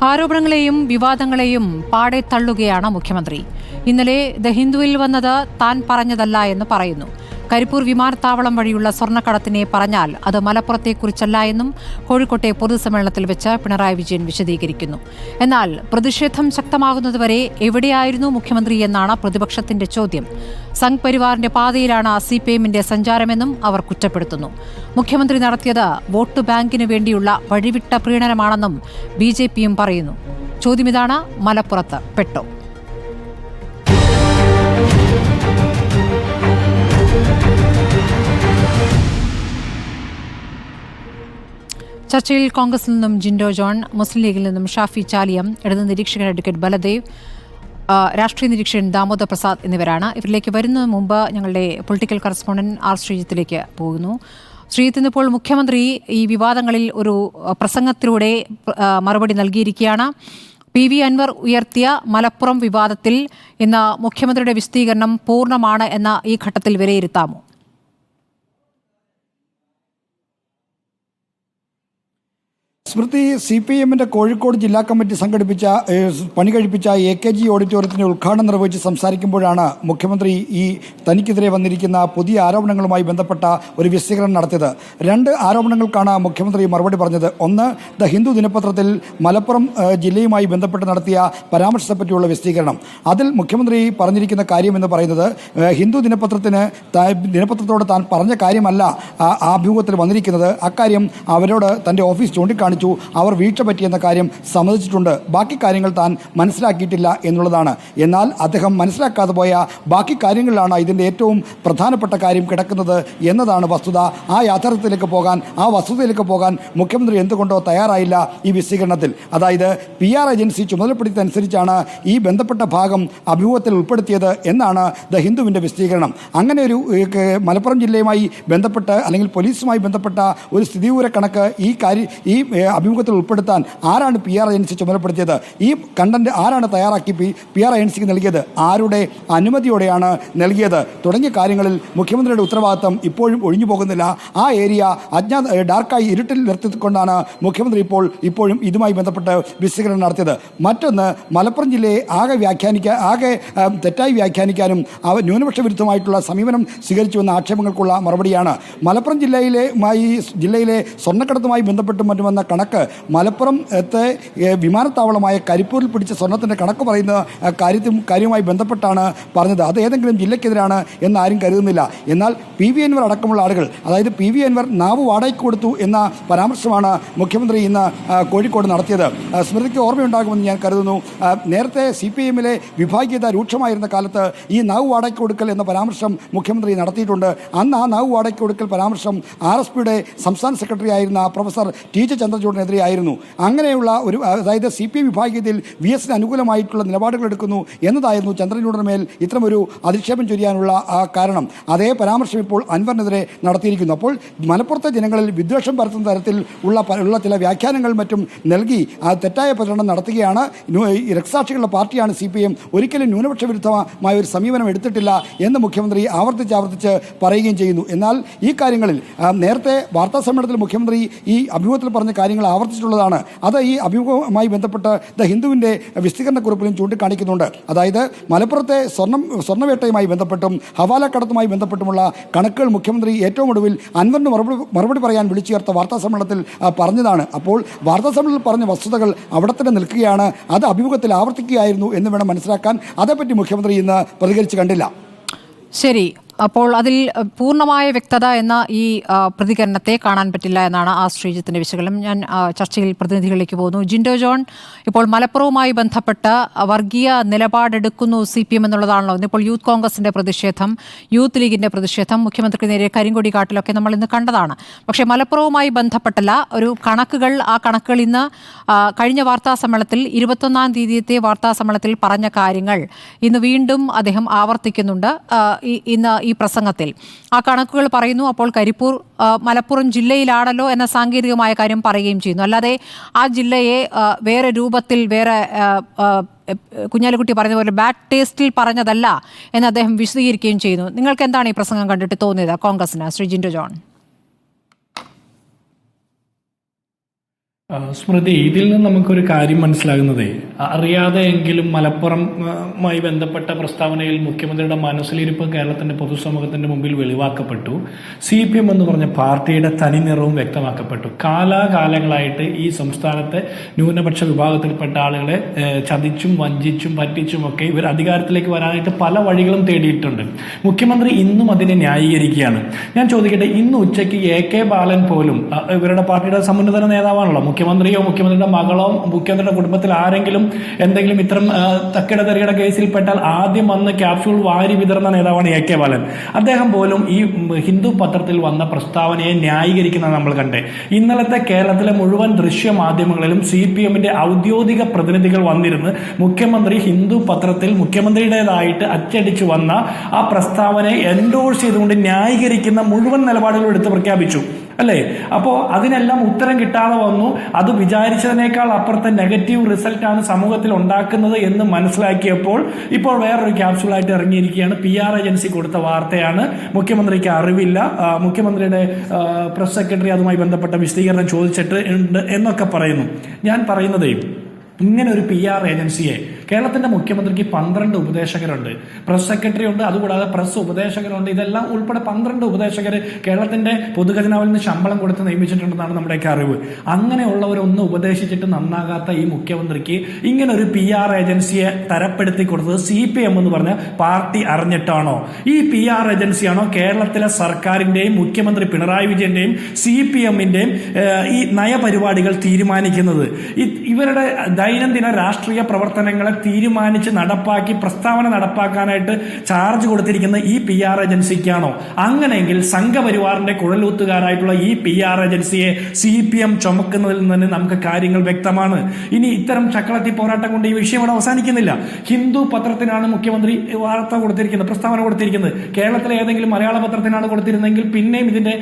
ആരോപണങ്ങളെയും വിവാദങ്ങളെയും പാടെ തള്ളുകയാണ് മുഖ്യമന്ത്രി. ഇന്നലെ ദ ഹിന്ദുവിൽ വന്നത് താൻ പറഞ്ഞതല്ല എന്ന് പറയുന്നു. കരിപ്പൂർ വിമാനത്താവളം വഴിയുള്ള സ്വർണ്ണക്കടത്തിനെ പറഞ്ഞാൽ അത് മലപ്പുറത്തെക്കുറിച്ചല്ല എന്നും കോഴിക്കോട്ടെ പൊതുസമ്മേളനത്തിൽ വെച്ച് പിണറായി വിജയൻ വിശദീകരിക്കുന്നു. എന്നാൽ പ്രതിഷേധം ശക്തമാകുന്നതുവരെ എവിടെയായിരുന്നു മുഖ്യമന്ത്രി എന്നാണ് പ്രതിപക്ഷത്തിന്റെ ചോദ്യം. സംഘ് പരിവാറിന്റെ പാതയിലാണ് CPIMന്റെ സഞ്ചാരമെന്നും അവർ കുറ്റപ്പെടുത്തുന്നു. മുഖ്യമന്ത്രി നടത്തിയത് വോട്ട് ബാങ്കിന് വേണ്ടിയുള്ള വഴിവിട്ട പ്രീണനമാണെന്നും BJPയും പറയുന്നു. ചോദ്യമിതാണ്, മലപ്പുറത്ത് പെട്ടോ? ചർച്ചയിൽ കോൺഗ്രസിൽ നിന്നും ജിൻഡോ ജോൺ, മുസ്ലിം ലീഗിൽ നിന്നും ഷാഫി ചാലിയം, ഇടത് നിരീക്ഷകൻ അഡ്വക്കേറ്റ് ബലദേവ്, രാഷ്ട്രീയ നിരീക്ഷകൻ ദാമോദർ പ്രസാദ് എന്നിവരാണ്. ഇവരിലേക്ക് വരുന്നതിന് മുമ്പ് ഞങ്ങളുടെ പൊളിറ്റിക്കൽ കറസ്പോണ്ടന്റ് R. ശ്രീജിത്തിലേക്ക് പോകുന്നു. ശ്രീജിത്ത്, ഇന്നിപ്പോൾ മുഖ്യമന്ത്രി ഈ വിവാദങ്ങളിൽ ഒരു പ്രസംഗത്തിലൂടെ മറുപടി നൽകിയിരിക്കുകയാണ്. PV അൻവർ ഉയർത്തിയ മലപ്പുറം വിവാദത്തിൽ ഇന്ന് മുഖ്യമന്ത്രിയുടെ വിശദീകരണം പൂർണ്ണമാണ് എന്ന ഈ ഘട്ടത്തിൽ വിലയിരുത്താമോ? സ്മൃതി, CPIMന്റെ കോഴിക്കോട് ജില്ലാ കമ്മിറ്റി പണി കഴിപ്പിച്ച AKG ഓഡിറ്റോറിയത്തിന്റെ ഉദ്ഘാടനം നിർവഹിച്ച് സംസാരിക്കുമ്പോഴാണ് മുഖ്യമന്ത്രി ഈ തനിക്കെതിരെ വന്നിരിക്കുന്ന പുതിയ ആരോപണങ്ങളുമായി ബന്ധപ്പെട്ട ഒരു വിശദീകരണം നടത്തിയത്. രണ്ട് ആരോപണങ്ങൾക്കാണ് മുഖ്യമന്ത്രി മറുപടി പറഞ്ഞത്. ഒന്ന്, ദ ഹിന്ദു ദിനപത്രത്തിൽ മലപ്പുറം ജില്ലയുമായി ബന്ധപ്പെട്ട് നടത്തിയ പരാമർശത്തെപ്പറ്റിയുള്ള വിശദീകരണം. അതിൽ മുഖ്യമന്ത്രി പറഞ്ഞിരിക്കുന്ന കാര്യം എന്ന് പറയുന്നത്, ഹിന്ദു ദിനപത്രത്തോട് താൻ പറഞ്ഞ കാര്യമല്ല ആ അഭിമുഖത്തിൽ വന്നിരിക്കുന്നത്. അക്കാര്യം അവരോട് തൻ്റെ ഓഫീസ് ചൂണ്ടിക്കാണിച്ചു. അവർ വീഴ്ച പറ്റിയെന്ന കാര്യം സമ്മതിച്ചിട്ടുണ്ട്. ബാക്കി കാര്യങ്ങൾ താൻ മനസ്സിലാക്കിയിട്ടില്ല എന്നുള്ളതാണ്. എന്നാൽ അദ്ദേഹം മനസ്സിലാക്കാതെ പോയ ബാക്കി കാര്യങ്ങളിലാണ് ഇതിൻ്റെ ഏറ്റവും പ്രധാനപ്പെട്ട കാര്യം കിടക്കുന്നത് എന്നതാണ് വസ്തുത. ആ യാഥാർത്ഥ്യത്തിലേക്ക് പോകാൻ, ആ വസ്തുതയിലേക്ക് പോകാൻ മുഖ്യമന്ത്രി എന്തുകൊണ്ടോ തയ്യാറായില്ല ഈ വിശദീകരണത്തിൽ. അതായത് PR ഏജൻസി ചുമതലപ്പെടുത്തിയതനുസരിച്ചാണ് ഈ ബന്ധപ്പെട്ട ഭാഗം അഭിമുഖത്തിൽ ഉൾപ്പെടുത്തിയത് എന്നാണ് ദ ഹിന്ദുവിൻ്റെ വിശദീകരണം. അങ്ങനെ ഒരു മലപ്പുറം ജില്ലയുമായി ബന്ധപ്പെട്ട് അല്ലെങ്കിൽ പോലീസുമായി ബന്ധപ്പെട്ട ഒരു സ്ഥിതിവിവര കണക്ക് ഈ അഭിമുഖത്തിൽ ഉൾപ്പെടുത്താൻ ആരാണ് PR ഏജൻസി ചുമതലപ്പെടുത്തിയത്? ഈ കണ്ടന്റ് ആരാണ് തയ്യാറാക്കി PR ഏജൻസിക്ക് നൽകിയത്? ആരുടെ അനുമതിയോടെയാണ് നൽകിയത്? തുടങ്ങിയ കാര്യങ്ങളിൽ മുഖ്യമന്ത്രിയുടെ ഉത്തരവാദിത്തം ഇപ്പോഴും ഒഴിഞ്ഞു പോകുന്നില്ല. ആ ഏരിയ ഡാർക്കായി ഇരുട്ടിൽ നിർത്തിക്കൊണ്ടാണ് മുഖ്യമന്ത്രി ഇപ്പോഴും ഇതുമായി ബന്ധപ്പെട്ട് വിശദീകരണം നടത്തിയത്. മറ്റൊന്ന്, മലപ്പുറം ജില്ലയെ ആകെ തെറ്റായി വ്യാഖ്യാനിക്കാനും ന്യൂനപക്ഷ വിരുദ്ധമായിട്ടുള്ള സമീപനം സ്വീകരിച്ചുവെന്ന ആക്ഷേപങ്ങൾക്കുള്ള മറുപടിയാണ്. മലപ്പുറം ജില്ലയിലെ സ്വർണ്ണക്കടത്തുമായി ബന്ധപ്പെട്ടും മറ്റും വന്ന കണക്ക് മലപ്പുറത്തെ വിമാനത്താവളമായ കരിപ്പൂരിൽ പിടിച്ച സ്വർണ്ണത്തിൻ്റെ കണക്ക് പറയുന്ന കാര്യവുമായി ബന്ധപ്പെട്ടാണ് പറഞ്ഞത്. അത് ഏതെങ്കിലും ജില്ലയ്ക്കെതിരാണ് എന്ന് ആരും കരുതുന്നില്ല. എന്നാൽ PV അൻവർ അടക്കമുള്ള ആളുകൾ, അതായത് PV അൻവർ നാവ് വാടകയ്ക്ക് കൊടുത്തു എന്ന പരാമർശമാണ് മുഖ്യമന്ത്രി ഇന്ന് കോഴിക്കോട് നടത്തിയത്. സ്മൃതിക്ക് ഓർമ്മയുണ്ടാകുമെന്ന് ഞാൻ കരുതുന്നു. നേരത്തെ CPIMലെ വിഭാഗീയത രൂക്ഷമായിരുന്ന കാലത്ത് ഈ നാവ് വാടകയ്ക്ക് കൊടുക്കൽ എന്ന പരാമർശം മുഖ്യമന്ത്രി നടത്തിയിട്ടുണ്ട്. അന്ന് ആ നാവ് വാടകയ്ക്ക് കൊടുക്കൽ പരാമർശം RSPയുടെ സംസ്ഥാന സെക്രട്ടറി ആയിരുന്ന പ്രൊഫസർ TJ ചന്ദ്രചൂഡിനെതിരെയായിരുന്നു. അങ്ങനെയുള്ള അതായത് CPIM വിഭാഗീയതയിൽ VSന് അനുകൂലമായിട്ടുള്ള നിലപാടുകൾ എടുക്കുന്നു എന്നതായിരുന്നു ചന്ദ്രചൂഡിന് മേൽ ഇത്തരമൊരു അധിക്ഷേപം ചൊരിയാനുള്ള കാരണം. അതേ പരാമർശം ഇപ്പോൾ അൻവറിനെതിരെ നടത്തിയിരിക്കുന്നു. അപ്പോൾ മലപ്പുറത്തെ ജനങ്ങളിൽ വിദ്വേഷം പരത്തുന്ന തരത്തിൽ ഉള്ള ചില വ്യാഖ്യാനങ്ങൾ മറ്റും നൽകി തെറ്റായ പ്രചരണം നടത്തുകയാണ്. രക്തസാക്ഷികളുടെ പാർട്ടിയാണ് CPIM. ഒരിക്കലും ന്യൂനപക്ഷ വിരുദ്ധമായ ഒരു സമീപനം എടുത്തിട്ടില്ല എന്ന് മുഖ്യമന്ത്രി ആവർത്തിച്ച് പറയുകയും ചെയ്യുന്നു. എന്നാൽ ഈ കാര്യങ്ങളിൽ നേരത്തെ വാർത്താ സമ്മേളനത്തിൽ മുഖ്യമന്ത്രി ഈ അഭിമുഖത്തിൽ പറഞ്ഞ കാര്യങ്ങൾ ആവർത്തിച്ചിട്ടുള്ളതാണ്. അത് ഈ അഭിമുഖവുമായി ബന്ധപ്പെട്ട് ദ ഹിന്ദുവിൻ്റെ വിശദീകരണക്കുറിപ്പിലും ചൂണ്ടിക്കാണിക്കുന്നുണ്ട്. അതായത് മലപ്പുറത്തെ സ്വർണ്ണവേട്ടയുമായി ബന്ധപ്പെട്ടും ഹവാല കടത്തുമായി ബന്ധപ്പെട്ടുമുള്ള കണക്കുകൾ മുഖ്യമന്ത്രി ഏറ്റവും ഒടുവിൽ അൻവറിന് മറുപടി പറയാൻ വിളിച്ചു ചേർത്ത വാർത്താ സമ്മേളനത്തിൽ പറഞ്ഞതാണ്. അപ്പോൾ വാർത്താ സമ്മേളനത്തിൽ പറഞ്ഞ വസ്തുതകൾ അവിടെ തന്നെ നിൽക്കുകയാണ്. അത് അഭിമുഖത്തിൽ ആവർത്തിക്കുകയായിരുന്നു എന്ന് വേണം മനസ്സിലാക്കാൻ. അതേപ്പറ്റി മുഖ്യമന്ത്രി ഇന്ന് പ്രതികരിച്ച് കണ്ടില്ല. ശരി, അപ്പോൾ അതിൽ പൂർണ്ണമായ വ്യക്തത എന്ന ഈ പ്രതികരണത്തെ കാണാൻ പറ്റില്ല എന്നാണ് R. ശ്രീജിത്തിന്റെ വിശകലനം. ഞാൻ ചർച്ചയിൽ പ്രതിനിധികളിലേക്ക് പോകുന്നു. ജിൻഡോ ജോൺ, ഇപ്പോൾ മലപ്പുറവുമായി ബന്ധപ്പെട്ട് വർഗീയ നിലപാടെടുക്കുന്നു CPIM എന്നുള്ളതാണല്ലോ ഇന്നിപ്പോൾ യൂത്ത് കോൺഗ്രസിന്റെ പ്രതിഷേധം, യൂത്ത് ലീഗിന്റെ പ്രതിഷേധം, മുഖ്യമന്ത്രിക്ക് നേരെ കരിങ്കൊടി കാട്ടിലൊക്കെ നമ്മൾ ഇന്ന് കണ്ടതാണ്. പക്ഷേ മലപ്പുറവുമായി ബന്ധപ്പെട്ടല്ല ഒരു ആ കണക്കുകൾ ഇന്ന് കഴിഞ്ഞ വാർത്താ സമ്മേളനത്തിൽ 21-ാം തീയതിയത്തെ വാർത്താ സമ്മേളനത്തിൽ പറഞ്ഞ കാര്യങ്ങൾ ഇന്ന് വീണ്ടും അദ്ദേഹം ആവർത്തിക്കുന്നുണ്ട് ഇന്ന് ഈ പ്രസംഗത്തിൽ. ആ കണക്കുകൾ പറയുന്നു. അപ്പോൾ കരിപ്പൂർ മലപ്പുറം ജില്ലയിലാണല്ലോ എന്ന സാങ്കേതികമായ കാര്യം പറയുകയും ചെയ്യുന്നു. അല്ലാതെ ആ ജില്ലയെ വേറെ രൂപത്തിൽ കുഞ്ഞാലിക്കുട്ടി പറഞ്ഞതുപോലെ ബാഡ് ടേസ്റ്റിൽ പറഞ്ഞതല്ല എന്ന് അദ്ദേഹം വിശദീകരിക്കുകയും ചെയ്യുന്നു. നിങ്ങൾക്ക് എന്താണ് ഈ പ്രസംഗം കണ്ടിട്ട് തോന്നിയത് കോൺഗ്രസിന്, ശ്രീ ജിൻഡോ ജോൺ? സ്മൃതി, ഇതിൽ നിന്ന് നമുക്കൊരു കാര്യം മനസ്സിലാകുന്നത്, അറിയാതെ എങ്കിലും മലപ്പുറമായി ബന്ധപ്പെട്ട പ്രസ്താവനയിൽ മുഖ്യമന്ത്രിയുടെ മനസ്സിലിരിപ്പ് കേരളത്തിന്റെ പൊതുസമൂഹത്തിന്റെ മുമ്പിൽ വെളിവാക്കപ്പെട്ടു. CPM എന്ന് പറഞ്ഞ പാർട്ടിയുടെ തനി നിറവും വ്യക്തമാക്കപ്പെട്ടു. കാലാകാലങ്ങളായിട്ട് ഈ സംസ്ഥാനത്തെ ന്യൂനപക്ഷ വിഭാഗത്തിൽപ്പെട്ട ആളുകളെ ചതിച്ചും വഞ്ചിച്ചും പറ്റിച്ചും ഒക്കെ ഇവർ അധികാരത്തിലേക്ക് വരാനായിട്ട് പല വഴികളും തേടിയിട്ടുണ്ട്. മുഖ്യമന്ത്രി ഇന്നും അതിനെ ന്യായീകരിക്കുകയാണ്. ഞാൻ ചോദിക്കട്ടെ, ഇന്ന് ഉച്ചയ്ക്ക് AK ബാലൻ പോലും ഇവരുടെ പാർട്ടിയുടെ സമുന്നതര നേതാവാണല്ലോ, മുഖ്യമന്ത്രിയോ മുഖ്യമന്ത്രിയുടെ മകളോ മുഖ്യമന്ത്രിയുടെ കുടുംബത്തിൽ ആരെങ്കിലും എന്തെങ്കിലും ഇത്തരം തക്കിട തെറിയുടെ കേസിൽപ്പെട്ടാൽ ആദ്യം വന്ന് ക്യാപ്സ്യൂൾ വാരി വിതറുന്ന നേതാവാണ് AK ബാലൻ. അദ്ദേഹം പോലും ഈ ഹിന്ദു പത്രത്തിൽ വന്ന പ്രസ്താവനയെ ന്യായീകരിക്കുന്നത് നമ്മൾ കണ്ടേ. ഇന്നലത്തെ കേരളത്തിലെ മുഴുവൻ ദൃശ്യ മാധ്യമങ്ങളിലും CPMന്റെ ഔദ്യോഗിക പ്രതിനിധികൾ വന്നിരുന്ന് മുഖ്യമന്ത്രി ഹിന്ദു പത്രത്തിൽ മുഖ്യമന്ത്രിയുടേതായിട്ട് അച്ചടിച്ചു വന്ന ആ പ്രസ്താവനയെ എൻഡോഴ്സ് ചെയ്തുകൊണ്ട് ന്യായീകരിക്കുന്ന മുഴുവൻ നിലപാടുകളും എടുത്ത് പ്രഖ്യാപിച്ചു, അല്ലേ? അപ്പോൾ അതിനെല്ലാം ഉത്തരം കിട്ടാതെ വന്നു. അത് വിചാരിച്ചതിനേക്കാൾ അപ്പുറത്തെ നെഗറ്റീവ് റിസൾട്ടാണ് സമൂഹത്തിൽ ഉണ്ടാക്കുന്നത് എന്ന് മനസ്സിലാക്കിയപ്പോൾ ഇപ്പോൾ വേറൊരു ക്യാപ്സ്യൂളായിട്ട് ഇറങ്ങിയിരിക്കുകയാണ്. PR ഏജൻസി കൊടുത്ത വാർത്തയാണ്. മുഖ്യമന്ത്രിക്ക് അറിവില്ല, മുഖ്യമന്ത്രിയുടെ പ്രസ് സെക്രട്ടറി അതുമായി ബന്ധപ്പെട്ട വിശദീകരണം ചോദിച്ചിട്ട് ഉണ്ട് എന്നൊക്കെ പറയുന്നു. ഞാൻ പറയുന്നതേ, ഇങ്ങനെ ഒരു PR ഏജൻസിയെ കേരളത്തിന്റെ മുഖ്യമന്ത്രിക്ക് 12 ഉപദേശകരുണ്ട്, പ്രസ് സെക്രട്ടറി ഉണ്ട്, അതുകൂടാതെ പ്രസ് ഉപദേശകരുണ്ട്. ഇതെല്ലാം ഉൾപ്പെടെ 12 ഉപദേശകര് കേരളത്തിന്റെ പൊതുഖജനാവിൽ നിന്ന് ശമ്പളം കൊടുത്ത് നിയമിച്ചിട്ടുണ്ടെന്നാണ് നമ്മുടെയൊക്കെ അറിവ്. അങ്ങനെയുള്ളവരൊന്നും ഉപദേശിച്ചിട്ട് നന്നാകാത്ത ഈ മുഖ്യമന്ത്രിക്ക് ഇങ്ങനെ ഒരു PR ഏജൻസിയെ തരപ്പെടുത്തി കൊടുത്തത് CPM എന്ന് പറഞ്ഞ പാർട്ടി അറിഞ്ഞിട്ടാണോ? ഈ PR ഏജൻസിയാണോ കേരളത്തിലെ സർക്കാരിന്റെയും മുഖ്യമന്ത്രി പിണറായി വിജയന്റെയും CPMന്റെയും ഈ നയപരിപാടികൾ തീരുമാനിക്കുന്നത്? ഇവരുടെ ദൈനംദിന രാഷ്ട്രീയ പ്രവർത്തനങ്ങളെ തീരുമാനിച്ച് നടപ്പാക്കി പ്രസ്താവന നടപ്പാക്കാനായിട്ട് ചാർജ് കൊടുത്തിരിക്കുന്ന ഈ PR ഏജൻസിക്കാണോ? അങ്ങനെയെങ്കിൽ സംഘപരിവാറിന്റെ കുഴലൂത്തുകാരായിട്ടുള്ള ഈ PR ഏജൻസിയെ CPM ചുമക്കുന്നതിൽ നിന്ന് നമുക്ക് കാര്യങ്ങൾ വ്യക്തമാണ്. ഇനി ഇത്തരം ചക്കളത്തി പോരാട്ടം കൊണ്ട് ഈ വിഷയം ഇവിടെ അവസാനിക്കുന്നില്ല. ഹിന്ദു പത്രത്തിനാണ് മുഖ്യമന്ത്രി വാർത്ത കൊടുത്തിരിക്കുന്നത്, പ്രസ്താവന കൊടുത്തിരിക്കുന്നത്. കേരളത്തിലെ ഏതെങ്കിലും മലയാള പത്രത്തിനാണ് കൊടുത്തിരുന്നെങ്കിൽ പിന്നെയും ഇതിന്റെ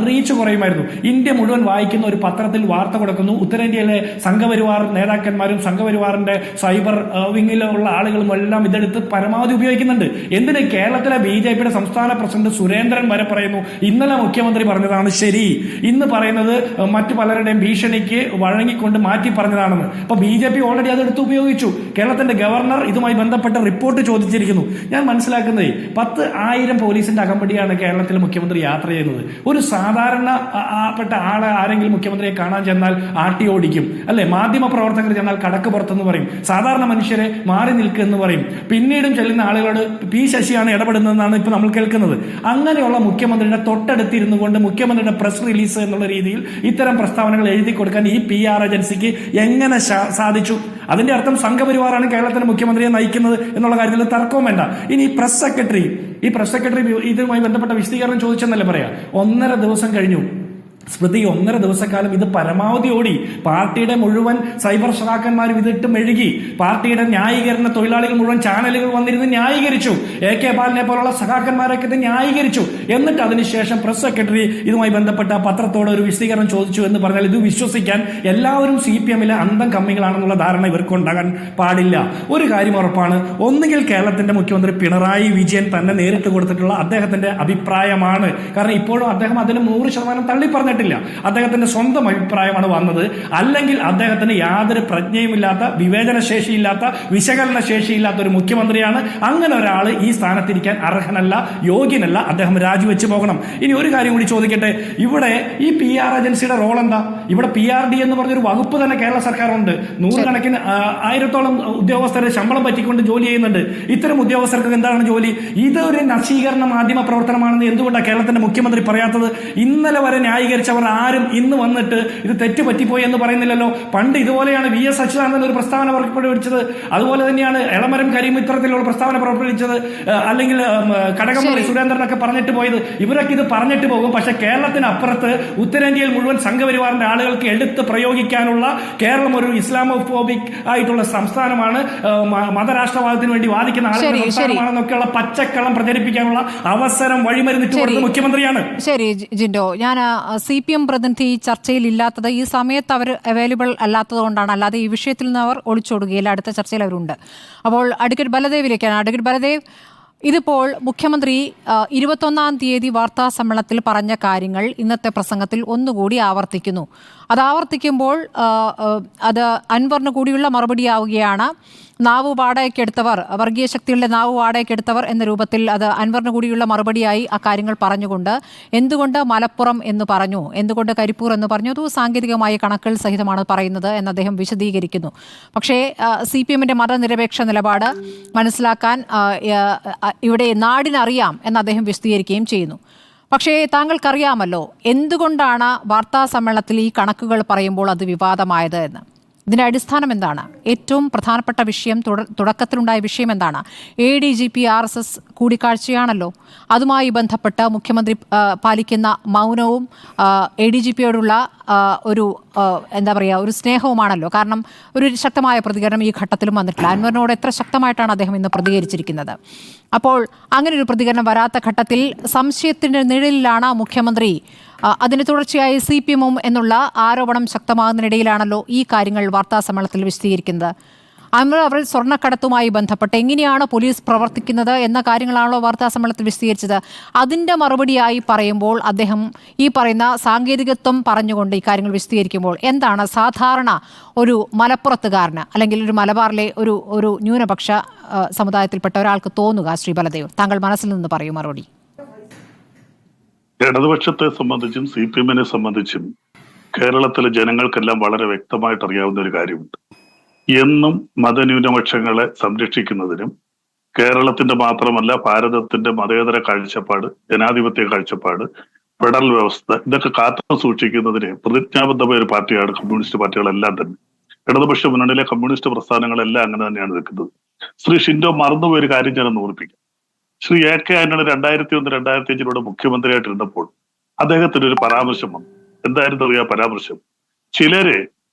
റീച്ച് കുറയുമായിരുന്നു. ഇന്ത്യ മുഴുവൻ വായിക്കുന്ന ഒരു പത്രത്തിൽ വാർത്ത കൊടുക്കുന്നു. ഉത്തരേന്ത്യയിലെ സംഘപരിവാർ നേതാക്കന്മാരും സംഘപരിവാറിന്റെ സൈബർ വിങ്ങിലുള്ള ആളുകളും എല്ലാം ഇതെടുത്ത് പരമാവധി ഉപയോഗിക്കുന്നുണ്ട്. എന്തിന്? കേരളത്തിലെ BJPയുടെ സംസ്ഥാന പ്രസിഡന്റ് സുരേന്ദ്രൻ വരെ പറയുന്നു ഇന്നലെ മുഖ്യമന്ത്രി പറഞ്ഞതാണ് ശരി, ഇന്ന് പറയുന്നത് മറ്റു പലരുടെയും ഭീഷണിക്ക് വഴങ്ങിക്കൊണ്ട് മാറ്റി പറഞ്ഞതാണെന്ന്. അപ്പൊ BJP ഓൾറെഡി അതെടുത്ത് ഉപയോഗിച്ചു. കേരളത്തിന്റെ ഗവർണർ ഇതുമായി ബന്ധപ്പെട്ട റിപ്പോർട്ട് ചോദിച്ചിരിക്കുന്നു. ഞാൻ മനസ്സിലാക്കുന്നത് 10,000 പോലീസിന്റെ അകമ്പടിയാണ് കേരളത്തിൽ മുഖ്യമന്ത്രി യാത്ര ചെയ്യുന്നത്. ഒരു സാധാരണപ്പെട്ട ആളെ ആരെങ്കിലും മുഖ്യമന്ത്രിയെ കാണാൻ ചെന്നാൽ ആട്ടി ഓടിക്കും, അല്ലെ? മാധ്യമ പ്രവർത്തകർ ചെന്നാൽ കടക്ക് പുറത്തെന്ന് പറയും, സാധാരണ മനുഷ്യരെ മാറി നിൽക്കുമെന്ന് പറയും. പിന്നീടും ചെല്ലുന്ന ആളുകളോട് P ശശിയാണ് ഇടപെടുന്നതെന്നാണ് ഇപ്പൊ നമ്മൾ കേൾക്കുന്നത്. അങ്ങനെയുള്ള മുഖ്യമന്ത്രിയുടെ തൊട്ടടുത്തിരുന്നു കൊണ്ട് മുഖ്യമന്ത്രിയുടെ പ്രസ് റിലീസ് എന്നുള്ള രീതിയിൽ ഇത്തരം പ്രസ്താവനകൾ എഴുതി കൊടുക്കാൻ ഈ PR ഏജൻസിക്ക് എങ്ങനെ സാധിച്ചു? അതിന്റെ അർത്ഥം സംഘപരിവാറാണ് കേരളത്തിലെ മുഖ്യമന്ത്രിയെ നയിക്കുന്നത് എന്നുള്ള കാര്യത്തിൽ തർക്കവും വേണ്ട. ഇനി ഈ പ്രസ് സെക്രട്ടറി ഇതുമായി ബന്ധപ്പെട്ട വിശദീകരണം ചോദിച്ചെന്നല്ലേ പറയാ. 1.5 ദിവസം കഴിഞ്ഞു സ്മൃതി, 1.5 ദിവസക്കാലം ഇത് പരമാവധി ഓടി. പാർട്ടിയുടെ മുഴുവൻ സൈബർ സഖാക്കന്മാരും ഇതിട്ട് മെഴുകി. പാർട്ടിയുടെ ന്യായീകരണ തൊഴിലാളികൾ മുഴുവൻ ചാനലുകൾ വന്നിരുന്ന് ന്യായീകരിച്ചു. AK ബാലനെ പോലുള്ള സഖാക്കന്മാരൊക്കെ ഇത് ന്യായീകരിച്ചു. എന്നിട്ട് അതിനുശേഷം പ്രസ് സെക്രട്ടറി ഇതുമായി ബന്ധപ്പെട്ട പത്രത്തോട് ഒരു വിശദീകരണം ചോദിച്ചു എന്ന് പറഞ്ഞാൽ ഇത് വിശ്വസിക്കാൻ എല്ലാവരും CPMലെ അന്തം കമ്മികളാണെന്നുള്ള ധാരണ ഇവർക്കുണ്ടാകാൻ പാടില്ല. ഒരു കാര്യം ഉറപ്പാണ്, ഒന്നുകിൽ കേരളത്തിന്റെ മുഖ്യമന്ത്രി പിണറായി വിജയൻ തന്നെ നേരിട്ട് കൊടുത്തിട്ടുള്ള അദ്ദേഹത്തിന്റെ അഭിപ്രായമാണ്. കാരണം ഇപ്പോഴും അദ്ദേഹം അതിന് 100% തള്ളി പറഞ്ഞിട്ടില്ല. അദ്ദേഹത്തിന്റെ സ്വന്തം അഭിപ്രായമാണ് വന്നത്. അല്ലെങ്കിൽ അദ്ദേഹത്തിന് യാതൊരു പ്രജ്ഞയുമില്ലാത്ത, വിവേചന ശേഷിയില്ലാത്ത, വിശകലന ശേഷിയില്ലാത്ത ഒരു മുഖ്യമന്ത്രിയാണ്. അങ്ങനെ ഒരാൾ ഈ സ്ഥാനത്തിരിക്കാൻ അർഹനല്ല, യോഗ്യനല്ല. അദ്ദേഹം രാജിവെച്ച് പോകണം. ഇനി ഒരു കാര്യം കൂടി ചോദിക്കട്ടെ, ഇവിടെ ഈ PR ഏജൻസിയുടെ റോൾ എന്താ? ഇവിടെ PRD എന്ന് പറഞ്ഞൊരു വകുപ്പ് തന്നെ കേരള സർക്കാരുണ്ട്. 100 1000-ഓളം ഉദ്യോഗസ്ഥരെ ശമ്പളം പറ്റിക്കൊണ്ട് ജോലി ചെയ്യുന്നുണ്ട്. ഇത്തരം ഉദ്യോഗസ്ഥർക്ക് എന്താണ് ജോലി? ഇതൊരു നശീകരണ മാധ്യമ പ്രവർത്തനമാണെന്ന് എന്തുകൊണ്ടാണ് കേരളത്തിന്റെ മുഖ്യമന്ത്രി പറയാത്തത്? ഇന്നലെ വരെ ന്യായീകരിച്ചവർ ആരും ഇന്ന് വന്നിട്ട് ഇത് തെറ്റ് പറ്റിപ്പോയി എന്ന് പറയുന്നില്ലല്ലോ. പണ്ട് ഇതുപോലെയാണ് VS അച്യുതാനന്ദൻ ഒരു പ്രസ്താവന പുറപ്പെടുവിച്ചത്. അതുപോലെ തന്നെയാണ് എളമരം കരീം ഇത്തരത്തിലുള്ള പ്രസ്താവന പുറപ്പെടുവിച്ചത്. അല്ലെങ്കിൽ കടകംപള്ളി സുരേന്ദ്രനൊക്കെ പറഞ്ഞിട്ട് പോയത്. ഇവരൊക്കെ ഇത് പറഞ്ഞിട്ട് പോകും. പക്ഷെ കേരളത്തിനപ്പുറത്ത് ഉത്തരേന്ത്യയിൽ മുഴുവൻ സംഘപരിവാറിന്റെ ആളുകൾക്ക് എടുത്ത് പ്രയോഗിക്കാനുള്ള കേരളം ഒരു ഇസ്ലാമോഫോബിക് ആയിട്ടുള്ള സംസ്ഥാനമാണ്, മതരാഷ്ട്രവാദത്തിന് വേണ്ടി വാദിക്കുന്ന ആളുകളുടെ സംസ്ഥാനമാണെന്നൊക്കെയുള്ള പച്ചക്കള്ളം പ്രചരിപ്പിക്കാനുള്ള അവസരം വഴിമരുന്നിട്ട് കൊടുത്ത മുഖ്യമന്ത്രിയാണ്. ശരി ജിൻഡോ, ഞാൻ CPM പ്രതിനിധി ചർച്ചയിൽ ഇല്ലാത്തത് ഈ സമയത്ത് അവർ അവൈലബിൾ അല്ലാത്തത് കൊണ്ടാണ്. അല്ലാതെ ഈ വിഷയത്തിൽ നിന്ന് അവർ ഒളിച്ചോടുകയില്ല. അടുത്ത ചർച്ചയിൽ അവരുണ്ട്. അപ്പോൾ അഡ്വക്കേറ്റ് ബലദേവിലേക്കാണ്. അഡ്വക്കേറ്റ് ബലദേവ്, ഇതിപ്പോൾ മുഖ്യമന്ത്രി 21-ാം തീയതി വാർത്താ സമ്മേളനത്തിൽ പറഞ്ഞ കാര്യങ്ങൾ ഇന്നത്തെ പ്രസംഗത്തിൽ ഒന്നുകൂടി ആവർത്തിക്കുന്നു. അത് ആവർത്തിക്കുമ്പോൾ അത് അൻവറിന് കൂടിയുള്ള മറുപടിയാവുകയാണ്. നാവ് വാടകയ്ക്കെടുത്തവർ, വർഗീയ ശക്തികളുടെ നാവ് വാടകയ്ക്കെടുത്തവർ എന്ന രൂപത്തിൽ അത് അൻവറിന് കൂടിയുള്ള മറുപടിയായി ആ കാര്യങ്ങൾ പറഞ്ഞുകൊണ്ട് എന്തുകൊണ്ട് മലപ്പുറം എന്ന് പറഞ്ഞു, എന്തുകൊണ്ട് കരിപ്പൂർ എന്ന് പറഞ്ഞു, അത് സാങ്കേതികമായ കണക്കുകൾ സഹിതമാണ് പറയുന്നത് എന്ന് അദ്ദേഹം വിശദീകരിക്കുന്നു. പക്ഷേ CPM-ന്റെ മതനിരപേക്ഷ നിലപാട് മനസ്സിലാക്കാൻ ഇവിടെ നാടിനറിയാം എന്ന് അദ്ദേഹം വിശദീകരിക്കുകയും ചെയ്യുന്നു. പക്ഷേ താങ്കൾക്കറിയാമല്ലോ എന്തുകൊണ്ടാണ് വാർത്താ സമ്മേളനത്തിൽ ഈ കണക്കുകൾ പറയുമ്പോൾ അത് വിവാദമായത് എന്ന്. ഇതിൻ്റെ അടിസ്ഥാനം എന്താണ്? ഏറ്റവും പ്രധാനപ്പെട്ട വിഷയം, തുടക്കത്തിലുണ്ടായ വിഷയം എന്താണ്? ADGP RSS കൂടിക്കാഴ്ചയാണല്ലോ. അതുമായി ബന്ധപ്പെട്ട് മുഖ്യമന്ത്രി പാലിക്കുന്ന മൗനവും ADGPയോടുള്ള ഒരു എന്താ പറയുക, ഒരു സ്നേഹവുമാണല്ലോ. കാരണം ഒരു ശക്തമായ പ്രതികരണം ഈ ഘട്ടത്തിലും വന്നിട്ടില്ല. അൻവറിനോട് എത്ര ശക്തമായിട്ടാണ് അദ്ദേഹം ഇന്ന് പ്രതികരിച്ചിരിക്കുന്നത്. അപ്പോൾ അങ്ങനെ ഒരു പ്രതികരണം വരാത്ത ഘട്ടത്തിൽ സംശയത്തിൻ്റെ നിഴലിലാണ് മുഖ്യമന്ത്രി. അതിന് തുടർച്ചയായി CPM എന്നുള്ള ആരോപണം ശക്തമാകുന്നതിനിടയിലാണല്ലോ ഈ കാര്യങ്ങൾ വാർത്താ സമ്മേളനത്തിൽ വിശദീകരിക്കുന്നത്. അവർ സ്വർണ്ണക്കടത്തുമായി ബന്ധപ്പെട്ട് എങ്ങനെയാണ് പോലീസ് പ്രവർത്തിക്കുന്നത് എന്ന കാര്യങ്ങളാണല്ലോ വാർത്താ സമ്മേളനത്തിൽ വിശദീകരിച്ചത്. അതിൻ്റെ മറുപടിയായി പറയുമ്പോൾ അദ്ദേഹം ഈ പറയുന്ന സാങ്കേതികത്വം പറഞ്ഞുകൊണ്ട് ഈ കാര്യങ്ങൾ വിശദീകരിക്കുമ്പോൾ എന്താണ് സാധാരണ ഒരു മലപ്പുറത്തുകാരന് അല്ലെങ്കിൽ ഒരു മലബാറിലെ ഒരു ന്യൂനപക്ഷ സമുദായത്തിൽപ്പെട്ട ഒരാൾക്ക് തോന്നുക? ശ്രീ ബലദേവ്, താങ്കൾ മനസ്സിൽ നിന്ന് പറയൂ മറുപടി. ഇടതുപക്ഷത്തെ സംബന്ധിച്ചും CPM-നെ സംബന്ധിച്ചും കേരളത്തിലെ ജനങ്ങൾക്കെല്ലാം വളരെ വ്യക്തമായിട്ട് അറിയാവുന്ന ഒരു കാര്യമുണ്ട്. എന്നും മതന്യൂനപക്ഷങ്ങളെ സംരക്ഷിക്കുന്നതിനും കേരളത്തിന്റെ മാത്രമല്ല ഭാരതത്തിന്റെ മതേതര കാഴ്ചപ്പാട്, ജനാധിപത്യ കാഴ്ചപ്പാട്, ഫെഡറൽ വ്യവസ്ഥ, ഇതൊക്കെ കാത്തു സൂക്ഷിക്കുന്നതിന് പ്രതിജ്ഞാബദ്ധമായ ഒരു പാർട്ടിയാണ് കമ്മ്യൂണിസ്റ്റ് പാർട്ടികളെല്ലാം തന്നെ. ഇടതുപക്ഷ മുന്നണിയിലെ കമ്മ്യൂണിസ്റ്റ് പ്രസ്ഥാനങ്ങളെല്ലാം അങ്ങനെ തന്നെയാണ് നിൽക്കുന്നത്. ശ്രീ ഷിൻഡോ മറന്നുപോയൊരു കാര്യം ഞാനൊന്ന് ഓർപ്പിക്കാം. ശ്രീ AK ആന്റണി 2001-2005 മുഖ്യമന്ത്രിയായിട്ടിരുന്നപ്പോൾ അദ്ദേഹത്തിന് ഒരു പരാമർശം വന്നു. എന്തായിരുന്നു അറിയാ പരാമർശം? ചിലര്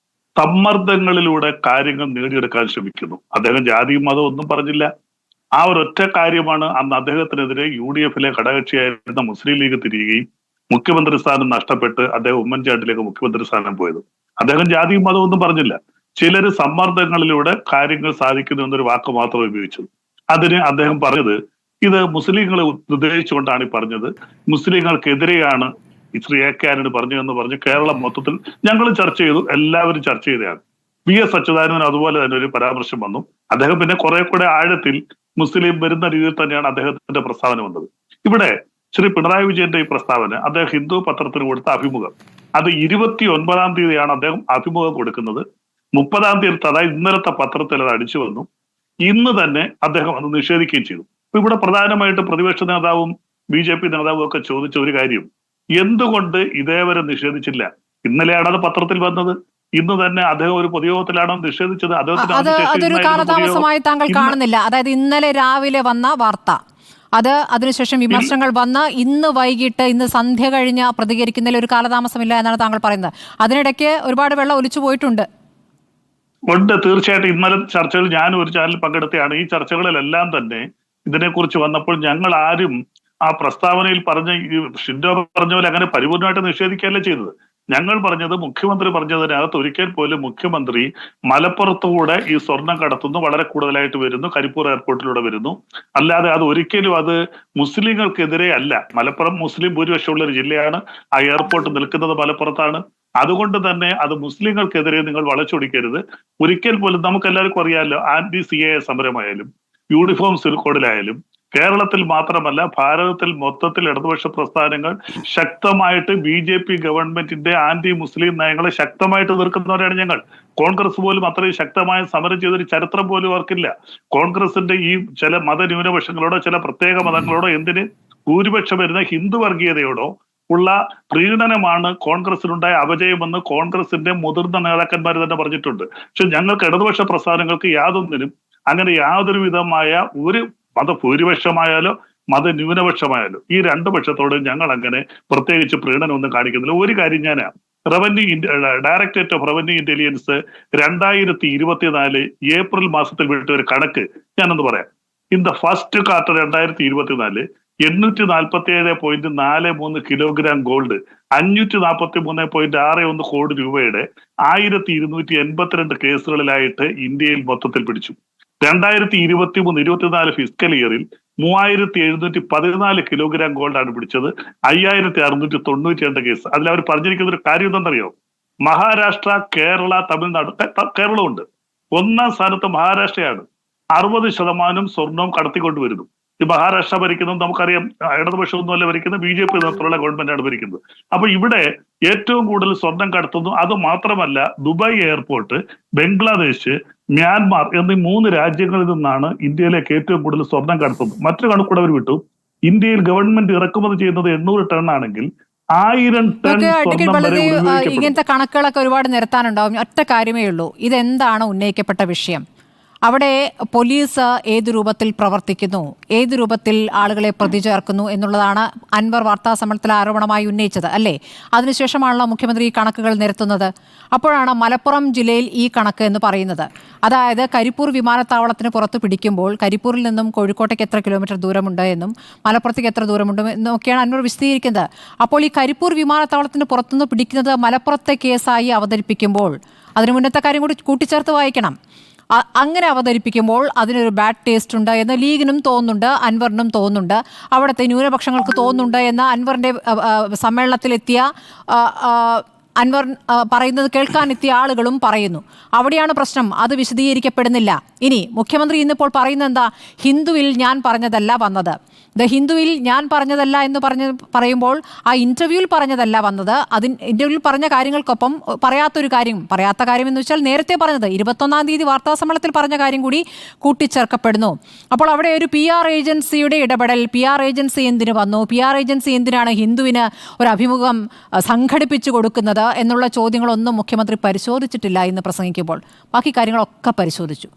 സമ്മർദ്ദങ്ങളിലൂടെ കാര്യങ്ങൾ നേടിയെടുക്കാൻ ശ്രമിക്കുന്നു. അദ്ദേഹം ജാതിയും മതവും ഒന്നും പറഞ്ഞില്ല. ആ ഒരൊറ്റ കാര്യമാണ് അന്ന് അദ്ദേഹത്തിനെതിരെ UDF-ലെ ഘടകകക്ഷിയായിരുന്ന മുസ്ലിം ലീഗ് തിരിയുകയും മുഖ്യമന്ത്രി സ്ഥാനം നഷ്ടപ്പെട്ട് അദ്ദേഹം ഉമ്മൻചാണ്ടിലേക്ക് മുഖ്യമന്ത്രി സ്ഥാനം പോയത്. അദ്ദേഹം ജാതിയും മതവും ഒന്നും പറഞ്ഞില്ല. ചിലര് സമ്മർദ്ദങ്ങളിലൂടെ കാര്യങ്ങൾ സാധിക്കുന്നു എന്നൊരു വാക്ക് മാത്രം ഉപയോഗിച്ചത്. അതിന് അദ്ദേഹം പറഞ്ഞത്, ഇത് മുസ്ലിങ്ങളെ ഉദ്ദേശിച്ചുകൊണ്ടാണ് ഈ പറഞ്ഞത്, മുസ്ലിങ്ങൾക്കെതിരെയാണ് ശ്രീ AK ആന്റണി പറഞ്ഞതെന്ന് പറഞ്ഞ് കേരളം മൊത്തത്തിൽ ഞങ്ങളും ചർച്ച ചെയ്തു, എല്ലാവരും ചർച്ച ചെയ്തതാണ്. VS അച്യുതാനന്ദൻ അതുപോലെ തന്നെ ഒരു പരാമർശം വന്നു. അദ്ദേഹം പിന്നെ കുറെ കൂടെ ആഴത്തിൽ മുസ്ലിം വരുന്ന രീതിയിൽ തന്നെയാണ് അദ്ദേഹത്തിന്റെ പ്രസ്താവന വന്നത്. ഇവിടെ ശ്രീ പിണറായി വിജയന്റെ ഈ പ്രസ്താവന അദ്ദേഹം ഹിന്ദു പത്രത്തിന് കൊടുത്ത അഭിമുഖം, അത് 29-ാം തീയതിയാണ് അദ്ദേഹം അഭിമുഖം കൊടുക്കുന്നത്. 30-ാം തീയതി, അതായത് ഇന്നലത്തെ പത്രത്തിൽ അത് അടിച്ചു വന്നു. ഇന്ന് തന്നെ അദ്ദേഹം അത് നിഷേധിക്കുകയും ചെയ്തു. അപ്പൊ ഇവിടെ പ്രധാനമായിട്ട് പ്രതിപക്ഷ നേതാവും BJP നേതാവും ഒക്കെ ചോദിച്ച ഒരു കാര്യം, എന്തുകൊണ്ട് ഇതേവരെ നിഷേധിച്ചില്ല? ഇന്നലെയാണ് അത് പത്രത്തിൽ വന്നത്. ഇന്ന് തന്നെ അദ്ദേഹം ഒരു പൊതുയോഗത്തിലാണോ നിഷേധിച്ചത്? അതൊരു കാലതാമസമായി താങ്കൾ കാണുന്നില്ല? അതായത് ഇന്നലെ രാവിലെ വന്ന വാർത്ത, അതിനുശേഷം വിമർശനങ്ങൾ വന്ന് ഇന്ന് വൈകിട്ട്, ഇന്ന് സന്ധ്യ കഴിഞ്ഞ് പ്രതികരിക്കുന്നതിൽ ഒരു കാലതാമസമില്ല എന്നാണ് താങ്കൾ പറയുന്നത്. അതിനിടയ്ക്ക് ഒരുപാട് വെള്ളം ഒലിച്ചു പോയിട്ടുണ്ട്. ഉണ്ട്, തീർച്ചയായിട്ടും. ഇന്നലെ ചർച്ചകൾ ഞാൻ ഒരു ചാനലിൽ പങ്കെടുത്തതാണ്. ഈ ചർച്ചകളിലെല്ലാം തന്നെ ഇതിനെക്കുറിച്ച് വന്നപ്പോൾ ഞങ്ങൾ ആരും ആ പ്രസ്താവനയിൽ പറഞ്ഞ ഷിൻഡോ പറഞ്ഞ പോലെ അങ്ങനെ പരിപൂർണമായിട്ട് നിഷേധിക്കുകയല്ല ചെയ്തത്. ഞങ്ങൾ പറഞ്ഞത്, മുഖ്യമന്ത്രി പറഞ്ഞതിനകത്ത് ഒരിക്കൽ പോലും മുഖ്യമന്ത്രി മലപ്പുറത്തുകൂടെ ഈ സ്വർണം കടത്തുന്നു, വളരെ കൂടുതലായിട്ട് വരുന്നു, കരിപ്പൂർ എയർപോർട്ടിലൂടെ വരുന്നു, അല്ലാതെ അത് ഒരിക്കലും അത് മുസ്ലിങ്ങൾക്കെതിരെ അല്ല. മലപ്പുറം മുസ്ലിം ഭൂരിപക്ഷമുള്ള ഒരു ജില്ലയാണ്. ആ എയർപോർട്ട് നിൽക്കുന്നത് മലപ്പുറത്താണ്. അതുകൊണ്ട് തന്നെ അത് മുസ്ലിങ്ങൾക്കെതിരെ നിങ്ങൾ വളച്ചൊടിക്കരുത്. ഒരിക്കൽ പോലും നമുക്കെല്ലാവർക്കും അറിയാമല്ലോ, CAA സമരമായാലും യൂണിഫോം സിവിൽ കോഡിലായാലും കേരളത്തിൽ മാത്രമല്ല ഭാരതത്തിൽ മൊത്തത്തിൽ ഇടതുപക്ഷ പ്രസ്ഥാനങ്ങൾ ശക്തമായിട്ട് BJP ഗവൺമെന്റിന്റെ ആന്റി മുസ്ലിം നയങ്ങളെ ശക്തമായിട്ട് എതിർക്കുന്നവരാണ് ഞങ്ങൾ. കോൺഗ്രസ് പോലും അത്രയും ശക്തമായ സമരം ചെയ്തൊരു ചരിത്രം പോലും അവർക്കില്ല. കോൺഗ്രസിന്റെ ഈ ചില മതന്യൂനപക്ഷങ്ങളോടോ ചില പ്രത്യേക മതങ്ങളോടോ, എന്തിന് ഭൂരിപക്ഷം വരുന്ന ഹിന്ദു വർഗീയതയോടോ ഉള്ള പ്രീണനമാണ് കോൺഗ്രസിനുണ്ടായ അപജയമെന്ന് കോൺഗ്രസിന്റെ മുതിർന്ന നേതാക്കന്മാർ തന്നെ പറഞ്ഞിട്ടുണ്ട്. പക്ഷെ ഞങ്ങൾക്ക് ഇടതുപക്ഷ പ്രസ്ഥാനങ്ങൾക്ക് യാതൊന്നിനും അങ്ങനെ യാതൊരു വിധമായ ഒരു മതഭൂരിപക്ഷമായാലോ മതന്യൂനപക്ഷമായാലോ ഈ രണ്ടു പക്ഷത്തോട് ഞങ്ങൾ അങ്ങനെ പ്രത്യേകിച്ച് പ്രീണനമൊന്നും കാണിക്കുന്നില്ല. ഒരു കാര്യം ഞാൻ directorate of revenue intelligence 2024 April മാസത്തിൽ വിട്ട ഒരു കണക്ക് ഞാനൊന്ന് പറയാം. In the first quarter 2024 847.43 kilogram gold, 543.61 കോടി രൂപയുടെ 1282 കേസുകളിലായിട്ട് ഇന്ത്യയിൽ മൊത്തത്തിൽ പിടിച്ചു. 2023-24 ഫിസ്ക്കൽ ഇയറിൽ 3714 കിലോഗ്രാം ഗോൾഡാണ് പിടിച്ചത്. 5692 കേസ്. അതിൽ അവർ പറഞ്ഞിരിക്കുന്ന ഒരു കാര്യം എന്തെന്നറിയോ? മഹാരാഷ്ട്ര, കേരള, തമിഴ്നാട്, കേരളമുണ്ട്. ഒന്നാം സ്ഥാനത്ത് മഹാരാഷ്ട്രയാണ്. 60% സ്വർണവും കടത്തിക്കൊണ്ടുവരുന്നു. ഈ മഹാരാഷ്ട്ര ഭരിക്കുന്നത് നമുക്കറിയാം, ഇടതുപക്ഷമൊന്നുമല്ല ഭരിക്കുന്നത്, BJP നേതൃത്വമുള്ള ഗവൺമെന്റാണ് ഭരിക്കുന്നത്. അപ്പൊ ഇവിടെ ഏറ്റവും കൂടുതൽ സ്വർണം കടത്തുന്നു. അത് മാത്രമല്ല, ദുബായ് എയർപോർട്ട്, ബംഗ്ലാദേശ്, മ്യാൻമാർ എന്നീ 3 രാജ്യങ്ങളിൽ നിന്നാണ് ഇന്ത്യയിലേക്ക് ഏറ്റവും കൂടുതൽ സ്വർണം കടത്തുന്നത്. മറ്റൊരു കണക്കൂടെ അവർ വിട്ടു. ഇന്ത്യയിൽ ഗവൺമെന്റ് ഇറക്കുമതി ചെയ്യുന്നത് 800 ടൺ ആണെങ്കിൽ 1000 ടൺ സ്വർണം വരെ ഉപയോഗിക്കപ്പെടും. ഇങ്ങനത്തെ കണക്കുകളൊക്കെ ഒരുപാട് നിരത്താനുണ്ടാവും. ഒറ്റ കാര്യമേ ഉള്ളൂ, ഇതെന്താണ് ഉന്നയിക്കപ്പെട്ട വിഷയം? അവിടെ പോലീസ് ഏത് രൂപത്തിൽ പ്രവർത്തിക്കുന്നു, ഏത് രൂപത്തിൽ ആളുകളെ പ്രതി ചേർക്കുന്നു എന്നുള്ളതാണ് അൻവർ വാർത്താ സമ്മേളനത്തിൽ ആരോപണമായി ഉന്നയിച്ചത്, അല്ലേ? അതിനുശേഷമാണല്ലോ മുഖ്യമന്ത്രി ഈ കണക്കുകൾ നിരത്തുന്നത്. അപ്പോഴാണ് മലപ്പുറം ജില്ലയിൽ ഈ കണക്ക് എന്ന് പറയുന്നത്. അതായത് കരിപ്പൂർ വിമാനത്താവളത്തിന് പുറത്ത് പിടിക്കുമ്പോൾ കരിപ്പൂരിൽ നിന്നും കോഴിക്കോട്ടേക്ക് എത്ര കിലോമീറ്റർ ദൂരമുണ്ട് എന്നും മലപ്പുറത്തേക്ക് എത്ര ദൂരമുണ്ട് എന്നൊക്കെയാണ് അൻവർ വിശദീകരിക്കുന്നത്. അപ്പോൾ ഈ കരിപ്പൂർ വിമാനത്താവളത്തിന് പുറത്തുനിന്ന് പിടിക്കുന്നത് മലപ്പുറത്തെ കേസായി അവതരിപ്പിക്കുമ്പോൾ അതിന് മുന്നത്തെ കാര്യം കൂടി കൂട്ടിച്ചേർത്ത് വായിക്കണം. അങ്ങനെ അവതരിപ്പിക്കുമ്പോൾ അതിനൊരു ബാഡ് ടേസ്റ്റ് ഉണ്ട് എന്ന് ലീഗിനും തോന്നുന്നുണ്ട്, അൻവറിനും തോന്നുന്നുണ്ട്, അവിടുത്തെ ന്യൂനപക്ഷങ്ങൾക്ക് തോന്നുന്നുണ്ട് എന്ന് അൻവറിൻ്റെ സമ്മേളനത്തിലെത്തിയ അൻവർ പറയുന്നത് കേൾക്കാനെത്തിയ ആളുകളും പറയുന്നു. അവിടെയാണ് പ്രശ്നം. അത് വിശദീകരിക്കപ്പെടുന്നില്ല. ഇനി മുഖ്യമന്ത്രി ഇന്നിപ്പോൾ പറയുന്നത് എന്താ? ഹിന്ദുവിൽ ഞാൻ പറഞ്ഞതല്ല വന്നത്. ഹിന്ദുവിൽ ഞാൻ പറഞ്ഞതല്ല എന്ന് പറയുമ്പോൾ ആ ഇന്റർവ്യൂവിൽ പറഞ്ഞതല്ല വന്നത്. ഇന്റർവ്യൂവിൽ പറഞ്ഞ കാര്യങ്ങൾക്കൊപ്പം പറയാത്ത കാര്യം എന്ന് വെച്ചാൽ നേരത്തെ പറഞ്ഞത് 21-ാം തീയതി വാർത്താ സമ്മേളനത്തിൽ പറഞ്ഞ കാര്യം കൂടി കൂട്ടിച്ചേർക്കപ്പെടുന്നു. അപ്പോൾ അവിടെ ഒരു PR ഏജൻസിയുടെ ഇടപെടൽ, PR ഏജൻസി എന്തിനു വന്നു, PR ഏജൻസി എന്തിനാണ് ഹിന്ദുവിന് ഒരു അഭിമുഖം സംഘടിപ്പിച്ചു കൊടുക്കുന്നത് എന്നുള്ള ചോദ്യങ്ങളൊന്നും മുഖ്യമന്ത്രി പരിശോധിച്ചിട്ടില്ല ഇന്ന് പ്രസംഗിക്കുമ്പോൾ. ബാക്കി കാര്യങ്ങളൊക്കെ പരിശോധിച്ചു.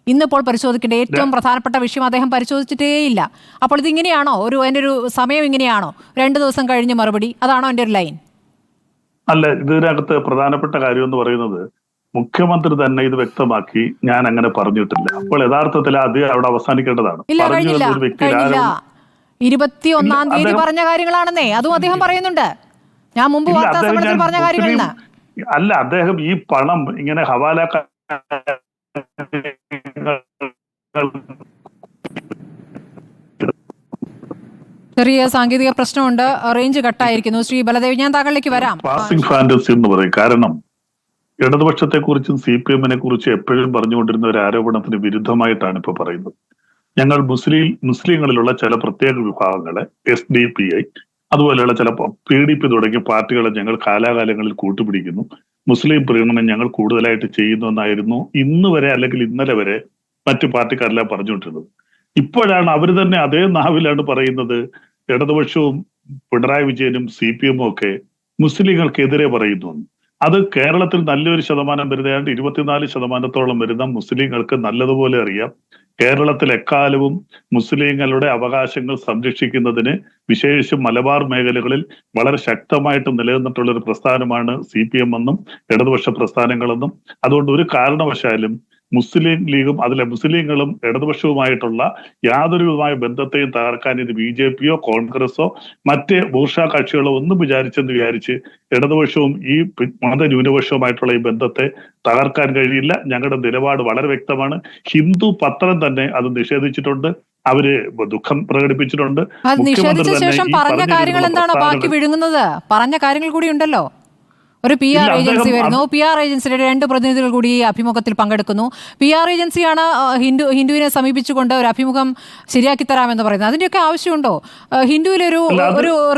ഇന്നിപ്പോൾ പരിശോധിക്കേണ്ട ഏറ്റവും പ്രധാനപ്പെട്ട വിഷയം അദ്ദേഹം പരിശോധിച്ചിട്ടേയില്ല. അപ്പോൾ ഇതിങ്ങനെയാണോ? എൻ്റെ ഒരു സമയം ഇങ്ങനെയാണോ? 2 ദിവസം കഴിഞ്ഞ് മറുപടി, അതാണോ എൻ്റെ ഒരു ലൈൻ? അല്ല, ഇതിനകത്ത് പ്രധാനപ്പെട്ട കാര്യം എന്ന് പറയുന്നത് മുഖ്യമന്ത്രി തന്നെ ഇത് വ്യക്തമാക്കി, ഞാൻ അങ്ങനെ പറഞ്ഞിട്ടില്ല. അപ്പോൾ യഥാർത്ഥത്തിൽ അത് അവിടെ അവസാനിക്കേണ്ടതാണ്. ഇല്ല, കഴിഞ്ഞില്ല. 21-ാം തീയതി പറഞ്ഞ കാര്യങ്ങളാണെന്നേ, അതും അദ്ദേഹം പറയുന്നുണ്ട്. ഞാൻ മുമ്പ് വാർത്താ സമ്മേളനത്തിൽ പറഞ്ഞ കാര്യങ്ങളാണ്. അല്ല, അദ്ദേഹം ഈ പണം ഇങ്ങനെ ഹവാല ചെറിയ സാങ്കേതിക പ്രശ്നമുണ്ട്, റേഞ്ച് കട്ടായിരിക്കുന്നു. ശ്രീ ബലദേവ്, ഞാൻ താങ്കളിലേക്ക് വരാം. പാസിംഗ് ഫാന്റസി എന്ന് പറയും. കാരണം ഇടതുപക്ഷത്തെ കുറിച്ചും CPM-നെ കുറിച്ചും എപ്പോഴും പറഞ്ഞുകൊണ്ടിരുന്ന ഒരു ആരോപണത്തിന് വിരുദ്ധമായിട്ടാണ് ഇപ്പൊ പറയുന്നത്. ഞങ്ങൾ മുസ്ലിങ്ങളിലുള്ള ചില പ്രത്യേക വിഭാഗങ്ങളെ, SDPI അതുപോലെയുള്ള ചില PDP തുടങ്ങിയ പാർട്ടികളെ ഞങ്ങൾ കാലാകാലങ്ങളിൽ കൂട്ടുപിടിക്കുന്നു, മുസ്ലിം പ്രീണനം ഞങ്ങൾ കൂടുതലായിട്ട് ചെയ്യുന്നു എന്നായിരുന്നു ഇന്ന് വരെ അല്ലെങ്കിൽ ഇന്നലെ വരെ മറ്റു പാർട്ടിക്കാരെല്ലാം പറഞ്ഞുകൊണ്ടിരുന്നത്. ഇപ്പോഴാണ് അവർ തന്നെ അതേ നാവിലാണ് പറയുന്നത് ഇടതുപക്ഷവും പിണറായി വിജയനും CPM-ഉം ഒക്കെ മുസ്ലിങ്ങൾക്കെതിരെ പറയുന്നു. അത് കേരളത്തിൽ നല്ലൊരു ശതമാനം വരുന്ന 24% വരുന്ന മുസ്ലിങ്ങൾക്ക് നല്ലതുപോലെ അറിയാം. കേരളത്തിൽ എക്കാലവും മുസ്ലിങ്ങളുടെ അവകാശങ്ങൾ സംരക്ഷിക്കുന്നതിന് വിശേഷിച്ചും മലബാർ മേഖലകളിൽ വളരെ ശക്തമായിട്ട് നിലനിന്നിട്ടുള്ള ഒരു പ്രസ്ഥാനമാണ് CPM എന്നും ഇടതുപക്ഷ പ്രസ്ഥാനങ്ങളെന്നും. അതുകൊണ്ട് ഒരു കാരണവശാലും മുസ്ലിം ലീഗും അതിലെ മുസ്ലിങ്ങളും ഇടതുപക്ഷവുമായിട്ടുള്ള യാതൊരു വിധമായ ബന്ധത്തെയും തകർക്കാൻ ഇത് BJP-യോ കോൺഗ്രസോ മറ്റ് ബൂർഷ്വാ കക്ഷികളോ ഒന്നും വിചാരിച്ച് ഇടതുപക്ഷവും ഈ മതന്യൂനപക്ഷവുമായിട്ടുള്ള ഈ ബന്ധത്തെ തകർക്കാൻ കഴിയില്ല. ഞങ്ങളുടെ നിലപാട് വളരെ വ്യക്തമാണ്. ഹിന്ദു പത്രം തന്നെ അത് നിഷേധിച്ചിട്ടുണ്ട്, അവര് ദുഃഖം പ്രകടിപ്പിച്ചിട്ടുണ്ട്. നിഷേധിച്ച ശേഷം പറഞ്ഞ കാര്യങ്ങൾ എന്താണ് ബാക്കി വിഴുങ്ങുന്നത്? പറഞ്ഞ കാര്യങ്ങൾ കൂടി ഉണ്ടല്ലോ. ഒരു PR ഏജൻസി വരുന്നു, PR ഏജൻസിയുടെ 2 പ്രതിനിധികൾ കൂടി ഈ അഭിമുഖത്തിൽ പങ്കെടുക്കുന്നു. PR ഏജൻസിയാണ് ഹിന്ദുവിനെ സമീപിച്ചുകൊണ്ട് ഒരു അഭിമുഖം ശരിയാക്കി തരാമെന്ന് പറയുന്നത്. അതിൻ്റെയൊക്കെ ആവശ്യമുണ്ടോ? ഹിന്ദുവിലൊരു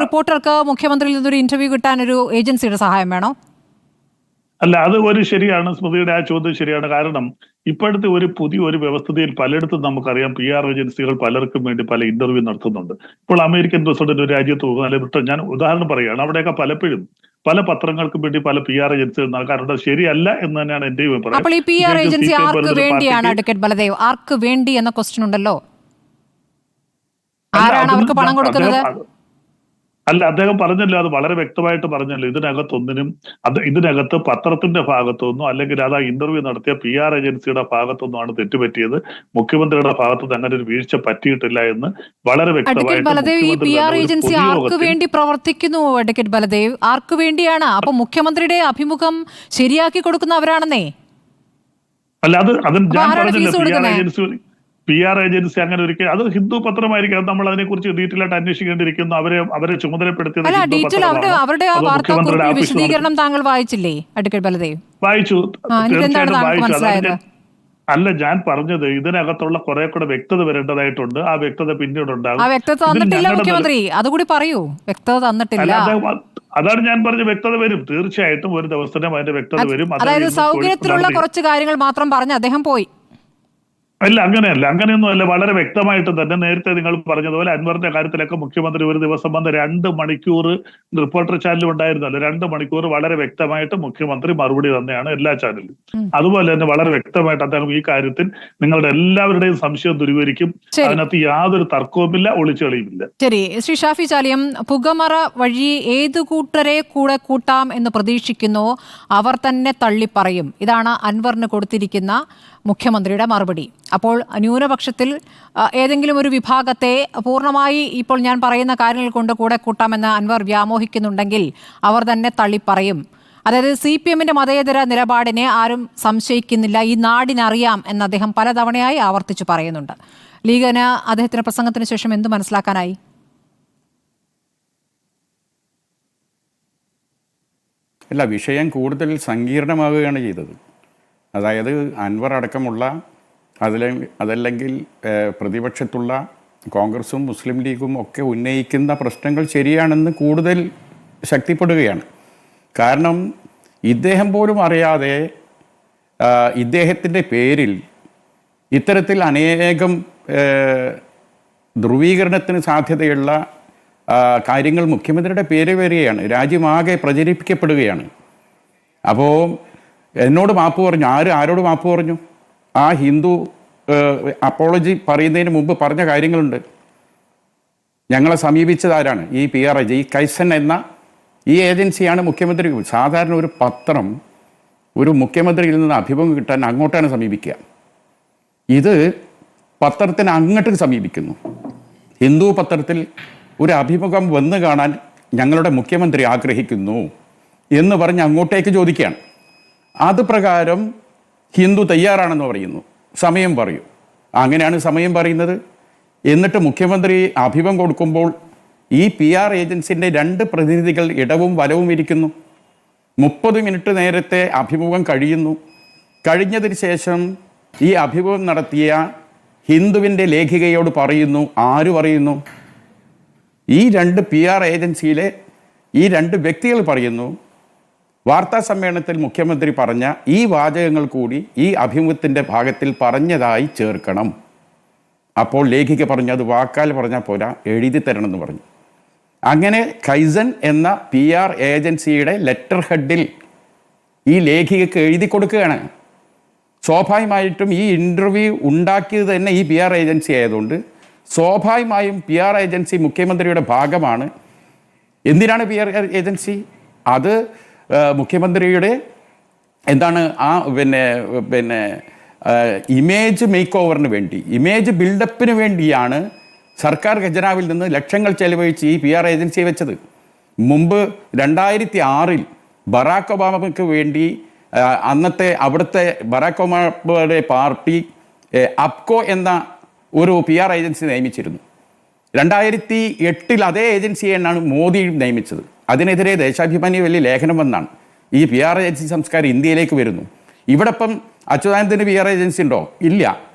റിപ്പോർട്ടർക്ക് മുഖ്യമന്ത്രിയിൽ നിന്നൊരു ഇന്റർവ്യൂ കിട്ടാൻ ഒരു ഏജൻസിയുടെ സഹായം വേണോ? അല്ല, അത് ശരിയാണ്. സ്മൃതിയുടെ ആ ചോദ്യം ശരിയാണ്. കാരണം ഇപ്പോഴത്തെ പുതിയ വ്യവസ്ഥിതിയിൽ പലയിടത്തും നമുക്കറിയാം PR ഏജൻസികൾ പലർക്കും വേണ്ടി പല ഇന്റർവ്യൂ നടത്തുന്നുണ്ട്. ഇപ്പോൾ അമേരിക്കൻ പ്രസിഡന്റ് ഒരു രാജ്യത്ത് പോകുന്ന ബ്രിട്ടൻ, ഞാൻ ഉദാഹരണം പറയുകയാണ്, അവിടെയൊക്കെ പലപ്പോഴും പല പത്രങ്ങൾക്കും വേണ്ടി പല PR ഏജൻസികൾ നടക്കാറുണ്ട്. ശരിയല്ല എന്ന് തന്നെയാണ് എന്റെ അഭിപ്രായം. അപ്പോൾ ഈ PR ഏജൻസി ആർക്ക് വേണ്ടിയാണ് അഡ്വക്കേറ്റ് ബലദേവ്? ആർക്ക് വേണ്ടി എന്ന ക്വസ്റ്റ്യൻ ഉണ്ടല്ലോ. ആരാണ് അവർക്ക് പണം കൊടുക്കുന്നത്? അല്ല, അദ്ദേഹം പറഞ്ഞല്ലോ, അത് വളരെ വ്യക്തമായിട്ട് പറഞ്ഞല്ലോ. ഇതിനകത്ത് പത്രത്തിന്റെ ഭാഗത്തുനിന്നോ അല്ലെങ്കിൽ അത് ആ ഇന്റർവ്യൂ നടത്തിയ PR ഏജൻസിയുടെ ഭാഗത്തുനിന്നോ ആണ് തെറ്റുപറ്റിയത്. മുഖ്യമന്ത്രിയുടെ ഭാഗത്തുനിന്ന് അങ്ങനെ ഒരു വീഴ്ച പറ്റിയിട്ടില്ല എന്ന് വളരെ വ്യക്തമായിട്ട്. ബലദേവ്, ഈ PR ഏജൻസി ആർക്ക് വേണ്ടി പ്രവർത്തിക്കുന്നു? അഡ്വക്കേറ്റ് ബലദേവ്, ആർക്ക് വേണ്ടിയാണ്? അപ്പൊ മുഖ്യമന്ത്രിയുടെ അഭിമുഖം ശരിയാക്കി കൊടുക്കുന്നവരാണെന്നേ. അല്ല, അത് ഞാൻ പറഞ്ഞില്ല. PR ഏജൻസി PR ഏജൻസി അങ്ങനെ ഒരിക്കൽ അത് ഹിന്ദു പത്രമായിരിക്കും. അത് നമ്മൾ അതിനെക്കുറിച്ച് ഡീറ്റെയിൽ ആയിട്ട് അന്വേഷിക്കേണ്ടിയിരിക്കുന്നു. അവരെ ചുമതലപ്പെടുത്തിയത് അല്ല, ഹിന്ദു ഡീറ്റെയിൽ പത്രമാണോ അവരുടെ ആ അതോ മുഖ്യമന്ത്രിയുടെ വാർത്താക്കുറിപ്പിൽ ഓഫീസ് വിശദീകരണം താങ്കൾ വായിച്ചില്ലേ അഡ്വക്കേറ്റ് ബലദേവ്? വായിച്ചു? എന്നിട്ട് എന്താണ് തീർച്ചയായിട്ടും താങ്കൾക്ക് വായിച്ചു. മനസ്സിലായത്? അല്ല, ഞാൻ പറഞ്ഞത് ഇതിനകത്തുള്ള കുറെ കൂടെ വ്യക്തത വരേണ്ടതായിട്ടുണ്ട്. ആ വ്യക്തത പിന്നീട് ആ ഉണ്ടാകും. വ്യക്തത ഇതിൽ തന്നിട്ടില്ല ഞങ്ങളുടെ മുഖ്യമന്ത്രി, അതുകൂടി പറയൂ. വ്യക്തത തന്നിട്ടില്ല. അല്ല, അതാണ് ഞാൻ പറഞ്ഞ വ്യക്തത വരും. തീർച്ചയായിട്ടും ഒരു ദിവസത്തിനും അതിന്റെ വ്യക്തത വരും. അതായത് സൗകര്യത്തിലുള്ള കുറച്ച് കാര്യങ്ങൾ മാത്രം പറഞ്ഞ് അദ്ദേഹം പോയി. അല്ല, അങ്ങനെയൊന്നും അല്ല. വളരെ വ്യക്തമായിട്ട് തന്നെ നേരത്തെ നിങ്ങൾ പറഞ്ഞതുപോലെ അൻവറിന്റെ കാര്യത്തിലൊക്കെ മുഖ്യമന്ത്രി ഒരു ദിവസം വന്ന് 2 മണിക്കൂർ റിപ്പോർട്ടർ ചാനലും ഉണ്ടായിരുന്നല്ലോ. 2 മണിക്കൂർ വളരെ വ്യക്തമായിട്ട് മുഖ്യമന്ത്രി മറുപടി തന്നെയാണ് എല്ലാ ചാനലിലും. അതുപോലെ തന്നെ വളരെ വ്യക്തമായിട്ട് അദ്ദേഹം ഈ കാര്യത്തിൽ നിങ്ങളുടെ എല്ലാവരുടെയും സംശയം ദൂരീകരിക്കും. അതിനകത്ത് യാതൊരു തർക്കവുമില്ല, ഒളിച്ചുകളിയുമില്ല. ശരി, ശ്രീ ഷാഫി ചാലിയം, പുകമറ വഴി ഏതു കൂട്ടരെ കൂടെ കൂട്ടാം എന്ന് പ്രതീക്ഷിക്കുന്നു അവർ തന്നെ തള്ളിപ്പറയും. ഇതാണ് അൻവറിന് കൊടുത്തിരിക്കുന്ന മുഖ്യമന്ത്രിയുടെ മറുപടി. അപ്പോൾ ന്യൂനപക്ഷത്തിൽ ഏതെങ്കിലും ഒരു വിഭാഗത്തെ പൂർണ്ണമായി ഇപ്പോൾ ഞാൻ പറയുന്ന കാര്യങ്ങൾ കൊണ്ട് കൂടെ കൂട്ടാമെന്ന് അൻവർ വ്യാമോഹിക്കുന്നുണ്ടെങ്കിൽ അവർ തന്നെ തള്ളിപ്പറയും. അതായത് CPM-ന്റെ മതേതര നിലപാടിനെ ആരും സംശയിക്കുന്നില്ല, ഈ നാടിനറിയാം എന്ന് അദ്ദേഹം പലതവണയായി ആവർത്തിച്ചു പറയുന്നുണ്ട്. ലീഗിന് അദ്ദേഹത്തിന്റെ പ്രസംഗത്തിന് ശേഷം എന്ത് മനസ്സിലാക്കാനായി? അല്ല, വിഷയം കൂടുതൽ സങ്കീർണമാവുകയാണ് ചെയ്തത്. അതായത് അൻവർ അടക്കമുള്ള അതല്ലെങ്കിൽ പ്രതിപക്ഷത്തുള്ള കോൺഗ്രസും മുസ്ലിം ലീഗും ഒക്കെ ഉന്നയിക്കുന്ന പ്രശ്നങ്ങൾ ശരിയാണെന്ന് കൂടുതൽ ശക്തിപ്പെടുകയാണ്. കാരണം ഇദ്ദേഹം പോലും അറിയാതെ ഇദ്ദേഹത്തിൻ്റെ പേരിൽ ഇത്തരത്തിൽ അനേകം ധ്രുവീകരണത്തിന് സാധ്യതയുള്ള കാര്യങ്ങൾ മുഖ്യമന്ത്രിയുടെ പേര് വരികയാണ്, രാജ്യമാകെ പ്രചരിപ്പിക്കപ്പെടുകയാണ്. അപ്പോൾ എന്നോട് മാപ്പ് പറഞ്ഞു. ആരോട് മാപ്പ് പറഞ്ഞു? ആ ഹിന്ദു അപ്പോളജി പറയുന്നതിന് മുമ്പ് പറഞ്ഞ കാര്യങ്ങളുണ്ട്. ഞങ്ങളെ സമീപിച്ചത് ആരാണ്? ഈ PR ഈ കൈസൻ എന്ന ഈ ഏജൻസിയാണ് മുഖ്യമന്ത്രി. സാധാരണ ഒരു പത്രം ഒരു മുഖ്യമന്ത്രിയിൽ നിന്ന് അഭിമുഖം കിട്ടാൻ അങ്ങോട്ടാണ് സമീപിക്കുക. ഇത് പത്രത്തിന് അങ്ങോട്ട് സമീപിക്കുന്നു. ഹിന്ദു പത്രത്തിൽ ഒരു അഭിമുഖം വന്നു കാണാൻ ഞങ്ങളുടെ മുഖ്യമന്ത്രി ആഗ്രഹിക്കുന്നു എന്ന് പറഞ്ഞ് അങ്ങോട്ടേക്ക് ചോദിക്കുകയാണ്. അത് പ്രകാരം ഹിന്ദു തയ്യാറാണെന്ന് പറയുന്നു, സമയം പറയൂ. അങ്ങനെയാണ് സമയം പറയുന്നത്. എന്നിട്ട് മുഖ്യമന്ത്രി അഭിമുഖം കൊടുക്കുമ്പോൾ ഈ PR ഏജൻസിൻ്റെ 2 പ്രതിനിധികൾ ഇടവും വലവും ഇരിക്കുന്നു. 30 മിനിറ്റ് നേരത്തെ അഭിമുഖം കഴിയുന്നു. കഴിഞ്ഞതിന് ശേഷം ഈ അഭിമുഖം നടത്തിയ ഹിന്ദുവിൻ്റെ ലേഖികയോട് പറയുന്നു, ആര് പറയുന്നു? ഈ 2 PR ഏജൻസിയിലെ ഈ 2 വ്യക്തികൾ പറയുന്നു, വാർത്താ സമ്മേളനത്തിൽ മുഖ്യമന്ത്രി പറഞ്ഞ ഈ വാചകങ്ങൾ കൂടി ഈ അഭിമുഖത്തിൻ്റെ ഭാഗത്തിൽ പറഞ്ഞതായി ചേർക്കണം. അപ്പോൾ ലേഖിക പറഞ്ഞു, അത് വാക്കാൽ പറഞ്ഞാൽ പോരാ, എഴുതി തരണമെന്ന് പറഞ്ഞു. അങ്ങനെ കൈസൻ എന്ന PR ഏജൻസിയുടെ ലെറ്റർ ഹെഡിൽ ഈ ലേഖികക്ക് എഴുതി കൊടുക്കുകയാണ്. സ്വാഭാവികമായിട്ടും ഈ ഇൻ്റർവ്യൂ ഉണ്ടാക്കിയത് തന്നെ ഈ PR ഏജൻസി ആയതുകൊണ്ട് സ്വാഭാവികമായും PR ഏജൻസി മുഖ്യമന്ത്രിയുടെ ഭാഗമാണ്. എന്തിനാണ് PR ഏജൻസി? അത് മുഖ്യമന്ത്രിയുടെ എന്താണ് ഇമേജ് മേക്ക് ഓവറിന് വേണ്ടി, ഇമേജ് ബിൽഡപ്പിന് വേണ്ടിയാണ് സർക്കാർ ഖജനാവിൽ നിന്ന് ലക്ഷങ്ങൾ ചെലവഴിച്ച് ഈ PR ഏജൻസിയെ വെച്ചത്. മുമ്പ് 2006 ബറാക്ക് ഒബാമയ്ക്ക് വേണ്ടി അവിടുത്തെ ബറാക്ക് ഒബാമയുടെ പാർട്ടി അപ്കോ എന്ന ഒരു PR ഏജൻസി നിയമിച്ചിരുന്നു. 2008 അതേ ഏജൻസിയെയാണ് മോദി നിയമിച്ചത്. അതിനെതിരെ ദേശാഭിമാനി വലിയ ലേഖനം വന്നാണ് ഈ PR ഏജൻസി സംസ്കാരം ഇന്ത്യയിലേക്ക് വരുന്നു. ഇവിടെ ഇപ്പം അച്യുതാനന്ദന് PR ഏജൻസി ഉണ്ടോ? ഇല്ല.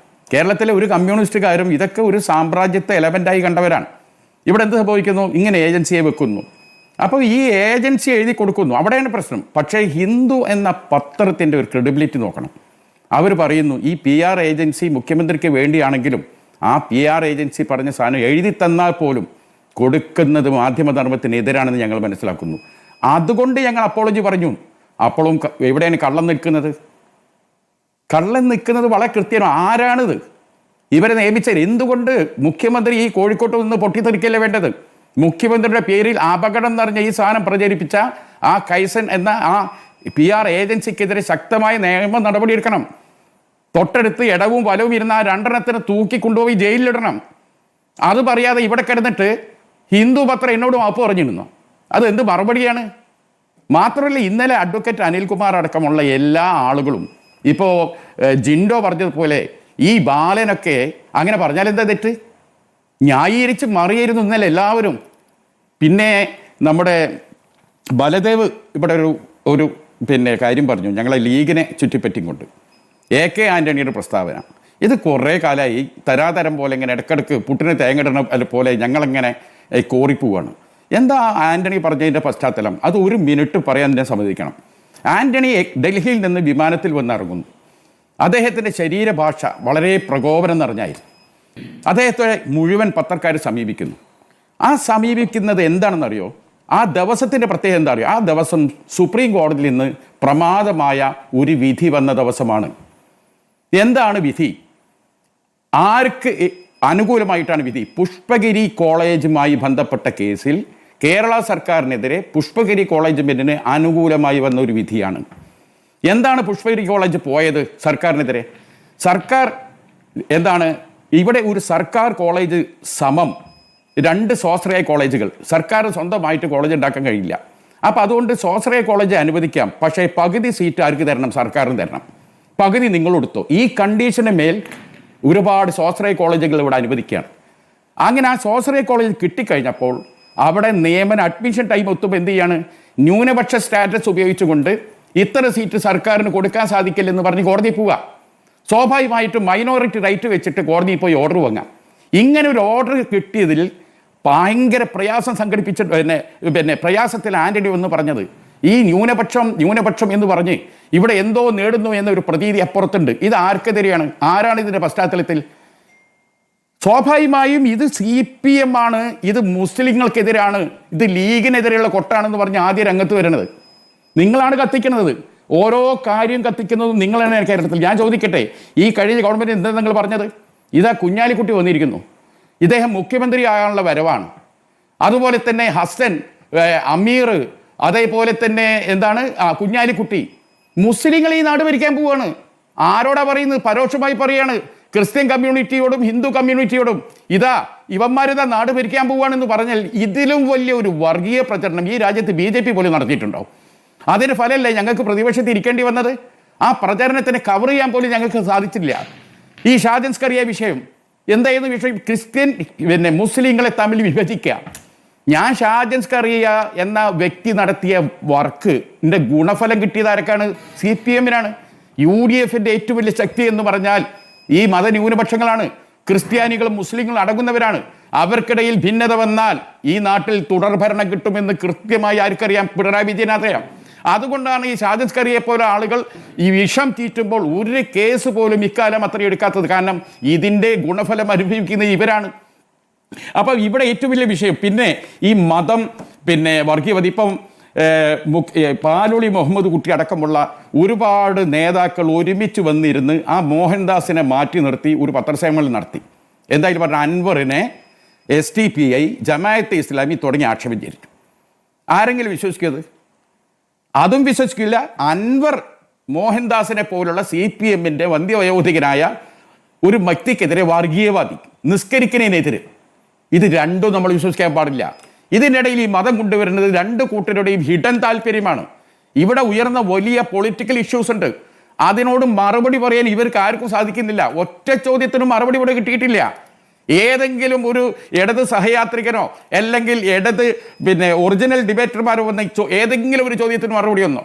കേരളത്തിലെ ഒരു കമ്മ്യൂണിസ്റ്റുകാരും ഇതൊക്കെ ഒരു സാമ്രാജ്യത്തെ എലമെൻ്റായി കണ്ടവരാണ്. ഇവിടെ എന്ത് സംഭവിക്കുന്നു? ഇങ്ങനെ ഏജൻസിയെ വെക്കുന്നു. അപ്പോൾ ഈ ഏജൻസി എഴുതി കൊടുക്കുന്നു, അവിടെയാണ് പ്രശ്നം. പക്ഷേ ഹിന്ദു എന്ന പത്രത്തിൻ്റെ ഒരു ക്രെഡിബിലിറ്റി നോക്കണം. അവർ പറയുന്നു ഈ PR ഏജൻസി മുഖ്യമന്ത്രിക്ക് വേണ്ടിയാണെങ്കിലും ആ PR ഏജൻസി പറഞ്ഞ സാധനം എഴുതി തന്നാൽ പോലും കൊടുക്കുന്നത് മാധ്യമധർമ്മത്തിനെതിരാണെന്ന് ഞങ്ങൾ മനസ്സിലാക്കുന്നു. അതുകൊണ്ട് ഞങ്ങൾ അപ്പോളജി പറഞ്ഞു. അപ്പോഴും എവിടെയാണ് കള്ളം നിൽക്കുന്നത്? കള്ളം നിൽക്കുന്നത് വളരെ കൃത്യമാണ്. ആരാണിത് ഇവരെ നിയമിച്ചത്? എന്തുകൊണ്ട് മുഖ്യമന്ത്രി ഈ കോഴിക്കോട്ട് നിന്ന് പൊട്ടിത്തെറിക്കല്ലേ വേണ്ടത്? മുഖ്യമന്ത്രിയുടെ പേരിൽ അപകടം നിറഞ്ഞ ഈ സാധനം പ്രചരിപ്പിച്ച ആ കൈസൻ എന്ന ആ PR ഏജൻസിക്കെതിരെ ശക്തമായ നിയമ നടപടി എടുക്കണം. തൊട്ടടുത്ത് ഇടവും വലവും ഇരുന്ന ആ 2 തൂക്കി കൊണ്ടുപോയി ജയിലിലിടണം. അത് പറയാതെ ഇവിടെ കിടന്നിട്ട് ഹിന്ദു പത്രം എന്നോട് മാപ്പ് പറഞ്ഞിരുന്നു. അത് എന്ത് മറുപടിയാണ്? മാത്രമല്ല, ഇന്നലെ അഡ്വക്കേറ്റ് അനിൽകുമാർ അടക്കമുള്ള എല്ലാ ആളുകളും ഇപ്പോൾ ജിൻഡോ പറഞ്ഞതുപോലെ ഈ ബാലനൊക്കെ അങ്ങനെ പറഞ്ഞാൽ എന്താ തെറ്റ്? ന്യായീകരിച്ച് മറിയരുന്നു എന്നല്ല എല്ലാവരും. പിന്നെ നമ്മുടെ ബലദേവ് ഇവിടെ ഒരു കാര്യം പറഞ്ഞു, ഞങ്ങളെ ലീഗിനെ ചുറ്റിപ്പറ്റിയും കൊണ്ട് AK ആൻ്റണിയുടെ പ്രസ്താവന. ഇത് കുറേ കാലമായി തരാതരം പോലെ ഇങ്ങനെ ഇടയ്ക്കിടയ്ക്ക് പുട്ടിന് തേങ്ങയിടണ പോലെ ഞങ്ങളെങ്ങനെ കോറിപ്പോവാണ്. എന്താ ആൻ്റണി പറഞ്ഞതിൻ്റെ പശ്ചാത്തലം? അത് ഒരു മിനിറ്റ് പറയാൻ തന്നെ സമ്മതിക്കണം. ആൻ്റണി ഡൽഹിയിൽ നിന്ന് വിമാനത്തിൽ വന്നിറങ്ങുന്നു. അദ്ദേഹത്തിൻ്റെ ശരീരഭാഷ വളരെ പ്രകോപനം നിറഞ്ഞായിരുന്നു. അദ്ദേഹത്തെ മുഴുവൻ പത്രക്കാർ സമീപിക്കുന്നു. ആ സമീപിക്കുന്നത് എന്താണെന്നറിയോ? ആ ദിവസത്തിൻ്റെ പ്രത്യേകത എന്താ അറിയോ? ആ ദിവസം സുപ്രീം കോടതിയിൽ നിന്ന് പ്രമാദമായ ഒരു വിധി വന്ന ദിവസമാണ്. എന്താണ് വിധി? ആർക്ക് അനുകൂലമായിട്ടാണ് വിധി? പുഷ്പഗിരി കോളേജുമായി ബന്ധപ്പെട്ട കേസിൽ കേരള സർക്കാരിനെതിരെ പുഷ്പഗിരി കോളേജിന് അനുകൂലമായി വന്ന ഒരു വിധിയാണ്. എന്താണ് പുഷ്പഗിരി കോളേജ് പോയത് സർക്കാരിനെതിരെ? സർക്കാർ എന്താണ് ഇവിടെ ഒരു സർക്കാർ കോളേജ് സമം 2 സ്വാശ്രയ കോളേജുകൾ. സർക്കാർ സ്വന്തമായിട്ട് കോളേജ് ഉണ്ടാക്കാൻ കഴിയില്ല. അപ്പോൾ അതുകൊണ്ട് സ്വാശ്രയ കോളേജ് അനുവദിക്കാം, പക്ഷേ പകുതി സീറ്റ് ആർക്ക് തരണം? സർക്കാരിന് തരണം. പകുതി നിങ്ങൾ കൊടുത്തു. ഈ കണ്ടീഷന് മേൽ ഒരുപാട് സ്വാശ്രയ കോളേജുകൾ ഇവിടെ അനുവദിക്കുകയാണ്. അങ്ങനെ ആ സ്വാശ്രയ കോളേജ് കിട്ടിക്കഴിഞ്ഞപ്പോൾ അവിടെ നിയമന അഡ്മിഷൻ ടൈം ഒത്തുമ്പോൾ എന്ത് ചെയ്യാണ്? ന്യൂനപക്ഷ സ്റ്റാറ്റസ് ഉപയോഗിച്ചുകൊണ്ട് ഇത്ര സീറ്റ് സർക്കാരിന് കൊടുക്കാൻ സാധിക്കില്ലെന്ന് പറഞ്ഞ് കോടതിയിൽ പോവുക. സ്വാഭാവികമായിട്ടും മൈനോറിറ്റി റൈറ്റ് വെച്ചിട്ട് കോടതിയിൽ പോയി ഓർഡർ വാങ്ങാം. ഇങ്ങനെ ഒരു ഓർഡർ കിട്ടിയതിൽ ഭയങ്കര പ്രയാസം സംഘടിപ്പിച്ചിട്ട് പ്രയാസത്തിൽ ആൻ്റണി എന്ന് പറഞ്ഞത് ഈ ന്യൂനപക്ഷം എന്ന് പറഞ്ഞ് ഇവിടെ എന്തോ നേടുന്നു എന്നൊരു പ്രതീതി അപ്പുറത്തുണ്ട്. ഇത് ആർക്കെതിരെയാണ്? ആരാണ് ഇതിൻ്റെ പശ്ചാത്തലത്തിൽ? സ്വാഭാവികമായും ഇത് CPM ആണ്, ഇത് മുസ്ലിങ്ങൾക്കെതിരാണ്, ഇത് ലീഗിനെതിരെയുള്ള കൊട്ടാണെന്ന് പറഞ്ഞ് ആദ്യ രംഗത്ത് വരുന്നത് നിങ്ങളാണ്. കത്തിക്കുന്നത് ഓരോ കാര്യം കത്തിക്കുന്നതും നിങ്ങളാണ് കേരളത്തിൽ. ഞാൻ ചോദിക്കട്ടെ, ഈ കഴിഞ്ഞ ഗവൺമെൻറ് എന്താ നിങ്ങൾ പറഞ്ഞത്? ഇതാ കുഞ്ഞാലിക്കുട്ടി വന്നിരിക്കുന്നു, ഇദ്ദേഹം മുഖ്യമന്ത്രി ആകാനുള്ള വരവാണ്. അതുപോലെ തന്നെ ഹസൻ, അമീർ, അതേപോലെ തന്നെ എന്താണ് കുഞ്ഞാലിക്കുട്ടി മുസ്ലിങ്ങൾ ഈ നാട് ഭരിക്കാൻ പോവുകയാണ്. ആരോടാ പറയുന്നത്? പരോക്ഷമായി പറയാണ് ക്രിസ്ത്യൻ കമ്മ്യൂണിറ്റിയോടും ഹിന്ദു കമ്മ്യൂണിറ്റിയോടും. ഇതാ ഇവന്മാരിതാ നാട് ഭരിക്കാൻ പോവുകയാണെന്ന് പറഞ്ഞാൽ ഇതിലും വലിയ ഒരു വർഗീയ പ്രചരണം ഈ രാജ്യത്ത് BJP പോലും നടത്തിയിട്ടുണ്ടോ? അതിന് ഫലമല്ലേ ഞങ്ങൾക്ക് പ്രതിപക്ഷത്തിൽ ഇരിക്കേണ്ടി വന്നത്? ആ പ്രചരണത്തിനെ കവർ ചെയ്യാൻ പോലും ഞങ്ങൾക്ക് സാധിച്ചില്ല. ഈ ഷാജൻ സ്കറിയ വിഷയം എന്തായിരുന്നു? വിഷയം ക്രിസ്ത്യൻ മുസ്ലിങ്ങളെ തമ്മിൽ വിഭജിക്കുക. ഞാൻ ഷാജൻ സ്കറിയ എന്ന വ്യക്തി നടത്തിയ വർക്കിൻ്റെ ഗുണഫലം കിട്ടിയത് ആരൊക്കെയാണ്? CPM-നാണ്. UDF-ന്റെ ഏറ്റവും വലിയ ശക്തി എന്ന് പറഞ്ഞാൽ ഈ മതന്യൂനപക്ഷങ്ങളാണ്. ക്രിസ്ത്യാനികളും മുസ്ലിങ്ങളും അടങ്ങുന്നവരാണ്. അവർക്കിടയിൽ ഭിന്നത വന്നാൽ ഈ നാട്ടിൽ തുടർഭരണം കിട്ടുമെന്ന് കൃത്യമായി ആർക്കറിയാം? പിണറായി വിജയനറിയാം. അതുകൊണ്ടാണ് ഈ ഷാജൻ സ്കറിയെ പോലെ ആളുകൾ ഈ വിഷം തീറ്റുമ്പോൾ ഒരു കേസ് പോലും ഇക്കാലം അത്രയും എടുക്കാത്തത്. കാരണം ഇതിൻ്റെ ഗുണഫലം അനുഭവിക്കുന്നത് ഇവരാണ്. അപ്പം ഇവിടെ ഏറ്റവും വലിയ വിഷയം പിന്നെ ഈ മതം, വർഗീയത. ഇപ്പം പാലോളി മുഹമ്മദ് കുട്ടി അടക്കമുള്ള ഒരുപാട് നേതാക്കൾ ഒരുമിച്ച് വന്നിരുന്ന് ആ മോഹൻദാസിനെ മാറ്റി നിർത്തി ഒരു പത്രസമ്മേളനം നടത്തി. എന്തായാലും പറഞ്ഞ അൻവറിനെ SDPI, ജമാഅത്തെ ഇസ്ലാമി തുടങ്ങി ആക്ഷേപം ചെയ്തു. ആരെങ്കിലും വിശ്വസിക്കുന്നത്? അതും വിശ്വസിക്കില്ല. അൻവർ മോഹൻദാസിനെ പോലുള്ള CPM-ന്റെ വന്ധ്യവയോധികനായ ഒരു വ്യക്തിക്കെതിരെ വർഗീയവാദി, നിസ്കരിക്കുന്നതിനെതിരെ. ഇത് രണ്ടും നമ്മൾ വിശ്വസിക്കാൻ പാടില്ല. ഇതിനിടയിൽ ഈ മതം കൊണ്ടുവരുന്നത് 2 കൂട്ടരുടെയും ഹിഡൻ താല്പര്യമാണ്. ഇവിടെ ഉയർന്ന വലിയ പൊളിറ്റിക്കൽ ഇഷ്യൂസ് ഉണ്ട്. അതിനോട് മറുപടി പറയാൻ ഇവർക്ക് ആർക്കും സാധിക്കുന്നില്ല. ഒറ്റ ചോദ്യത്തിനും മറുപടി ഇവിടെ കിട്ടിയിട്ടില്ല. ഏതെങ്കിലും ഒരു ഇടത് സഹയാത്രികനോ അല്ലെങ്കിൽ ഇടത് ഒറിജിനൽ ഡിബേറ്റർമാരോ വന്ന ഏതെങ്കിലും ഒരു ചോദ്യത്തിന് മറുപടി വന്നോ?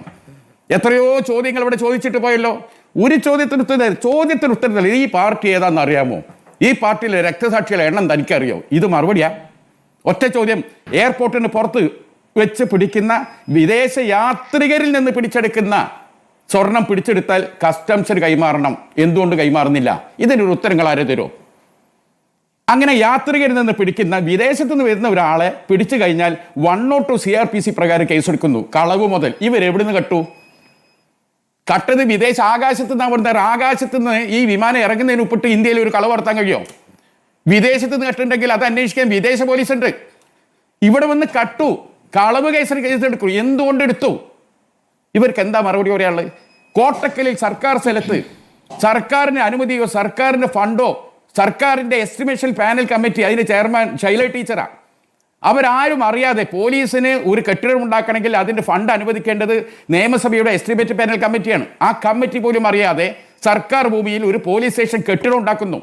എത്രയോ ചോദ്യങ്ങൾ ഇവിടെ ചോദിച്ചിട്ട് പോയല്ലോ. ഒരു ചോദ്യത്തിന് ഉത്തരം ഈ പാർട്ടി ഏതാണെന്ന് അറിയാമോ? ഈ പാർട്ടിയിലെ രക്തസാക്ഷികളെ എണ്ണം തനിക്കറിയോ? ഇത് മറുപടിയാ? ഒറ്റ ചോദ്യം. എയർപോർട്ടിന് പുറത്ത് വെച്ച് പിടിക്കുന്ന വിദേശ യാത്രികരിൽ നിന്ന് പിടിച്ചെടുക്കുന്ന സ്വർണം പിടിച്ചെടുത്താൽ കസ്റ്റംസിന് കൈമാറണം. എന്തുകൊണ്ട് കൈമാറുന്നില്ല? ഇതിനൊരു ഉത്തരങ്ങൾ ആരെ തരുമോ? അങ്ങനെ യാത്രികരിൽ നിന്ന് പിടിക്കുന്ന വിദേശത്ത് നിന്ന് വരുന്ന ഒരാളെ പിടിച്ചു കഴിഞ്ഞാൽ 102 CRPC പ്രകാരം കേസെടുക്കുന്നു. കളവ് മുതൽ ഇവരെവിടുന്ന് കട്ടു? കട്ടത് വിദേശ ആകാശത്ത് നിന്നാണ് വരുന്നത്. ആകാശത്ത് നിന്ന് ഈ വിമാനം ഇറങ്ങുന്നതിന് ഉപ്പിട്ട് ഇന്ത്യയിൽ ഒരു കളവ് നടത്താൻ കഴിയുമോ? വിദേശത്ത് നിന്ന് കട്ടുണ്ടെങ്കിൽ അത് അന്വേഷിക്കാൻ വിദേശ പോലീസ് ഉണ്ട്. ഇവിടെ വന്ന് കട്ടു, കളവ് കേസെടുക്കും. എന്തുകൊണ്ട് എടുത്തു? ഇവർക്ക് എന്താ മറുപടി പറയാനുള്ളത്? കോട്ടക്കലിൽ സർക്കാർ സ്ഥലത്ത് സർക്കാരിന് അനുമതിയോ സർക്കാരിൻ്റെ ഫണ്ടോ സർക്കാരിൻ്റെ എസ്റ്റിമേഷൻ പാനൽ കമ്മിറ്റി, അതിൻ്റെ ചെയർമാൻ ശൈല ടീച്ചറാണ്. അവരാരും അറിയാതെ പോലീസിന് ഒരു കെട്ടിടം ഉണ്ടാക്കണമെങ്കിൽ അതിൻ്റെ ഫണ്ട് അനുവദിക്കേണ്ടത് നിയമസഭയുടെ എസ്റ്റിമേറ്റ് പാനൽ കമ്മിറ്റിയാണ്. ആ കമ്മിറ്റി പോലും അറിയാതെ സർക്കാർ ഭൂമിയിൽ ഒരു പോലീസ് സ്റ്റേഷൻ കെട്ടിടം ഉണ്ടാക്കുന്നു.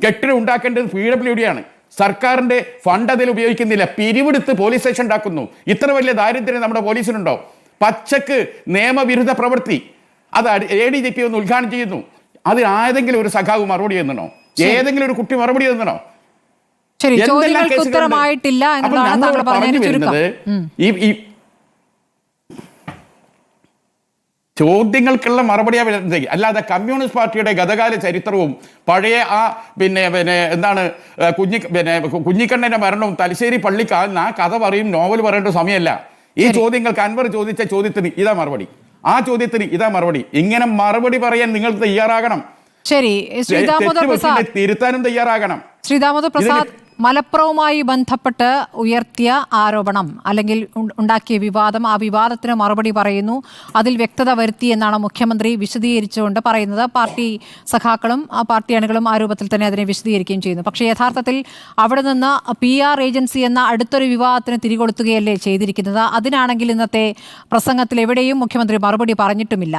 കെട്ടിടം ഉണ്ടാക്കേണ്ടത് PWD ആണ്. സർക്കാരിന്റെ ഫണ്ട് അതിൽ ഉപയോഗിക്കുന്നില്ല, പിരിവെടുത്ത് പോലീസ് സ്റ്റേഷൻ ഉണ്ടാക്കുന്നു. ഇത്ര വലിയ ദാരിദ്ര്യം നമ്മുടെ പോലീസിനുണ്ടോ? പച്ചക്ക് നിയമവിരുദ്ധ പ്രവൃത്തി അത് ADGP ഒന്ന് ഉദ്ഘാടനം ചെയ്യുന്നു. അത് ഏതെങ്കിലും ഒരു സഖാവ് മറുപടി തന്നണോ? ഏതെങ്കിലും ഒരു കുട്ടി മറുപടി തന്നണോ? ശരി, ചോദ്യങ്ങൾക്ക് ഉത്തരമായിട്ടില്ല എന്നതാണ് താങ്കൾ പറഞ്ഞതിന് ചുരുക്കം. ചോദ്യങ്ങൾക്കുള്ള മറുപടിയാ വരുന്നത്. അല്ലാതെ കമ്മ്യൂണിസ്റ്റ് പാർട്ടിയുടെ ഗതകാല ചരിത്രവും പഴയ ആ എന്താണ് കുഞ്ഞിക്കണ്ണന്റെ മരണവും തലശ്ശേരി പള്ളിക്ക് ആ കഥ പറയും നോവൽ പറയേണ്ട സമയമല്ല. ഈ ചോദ്യങ്ങൾക്ക് അൻവർ ചോദിച്ച ചോദ്യത്തിന് ഇതാ മറുപടി, ആ ചോദ്യത്തിന് ഇതാ മറുപടി. ഇങ്ങനെ മറുപടി പറയാൻ നിങ്ങൾ തയ്യാറാകണം. ശരി, തിരുത്താനും തയ്യാറാകണം. ശ്രീ ദാമോദർ പ്രസാദ്, മലപ്പുറവുമായി ബന്ധപ്പെട്ട് ഉയർത്തിയ ആരോപണം അല്ലെങ്കിൽ ഉണ്ടാക്കിയ വിവാദം, ആ വിവാദത്തിന് മറുപടി പറയുന്നു, അതിൽ വ്യക്തത വരുത്തി എന്നാണ് മുഖ്യമന്ത്രി വിശദീകരിച്ചുകൊണ്ട് പറയുന്നത്. പാർട്ടി സഖാക്കളും പാർട്ടി അണികളും ആ രൂപത്തിൽ തന്നെ അതിനെ വിശദീകരിക്കുകയും ചെയ്യുന്നു. പക്ഷേ യഥാർത്ഥത്തിൽ അവിടെ നിന്ന് PR ഏജൻസി എന്ന അടുത്തൊരു വിവാദത്തിന് തിരികൊളുത്തുകയല്ലേ ചെയ്തിരിക്കുന്നത്. അതിനാണെങ്കിൽ ഇന്നത്തെ പ്രസംഗത്തിൽ എവിടെയും മുഖ്യമന്ത്രി മറുപടി പറഞ്ഞിട്ടുമില്ല.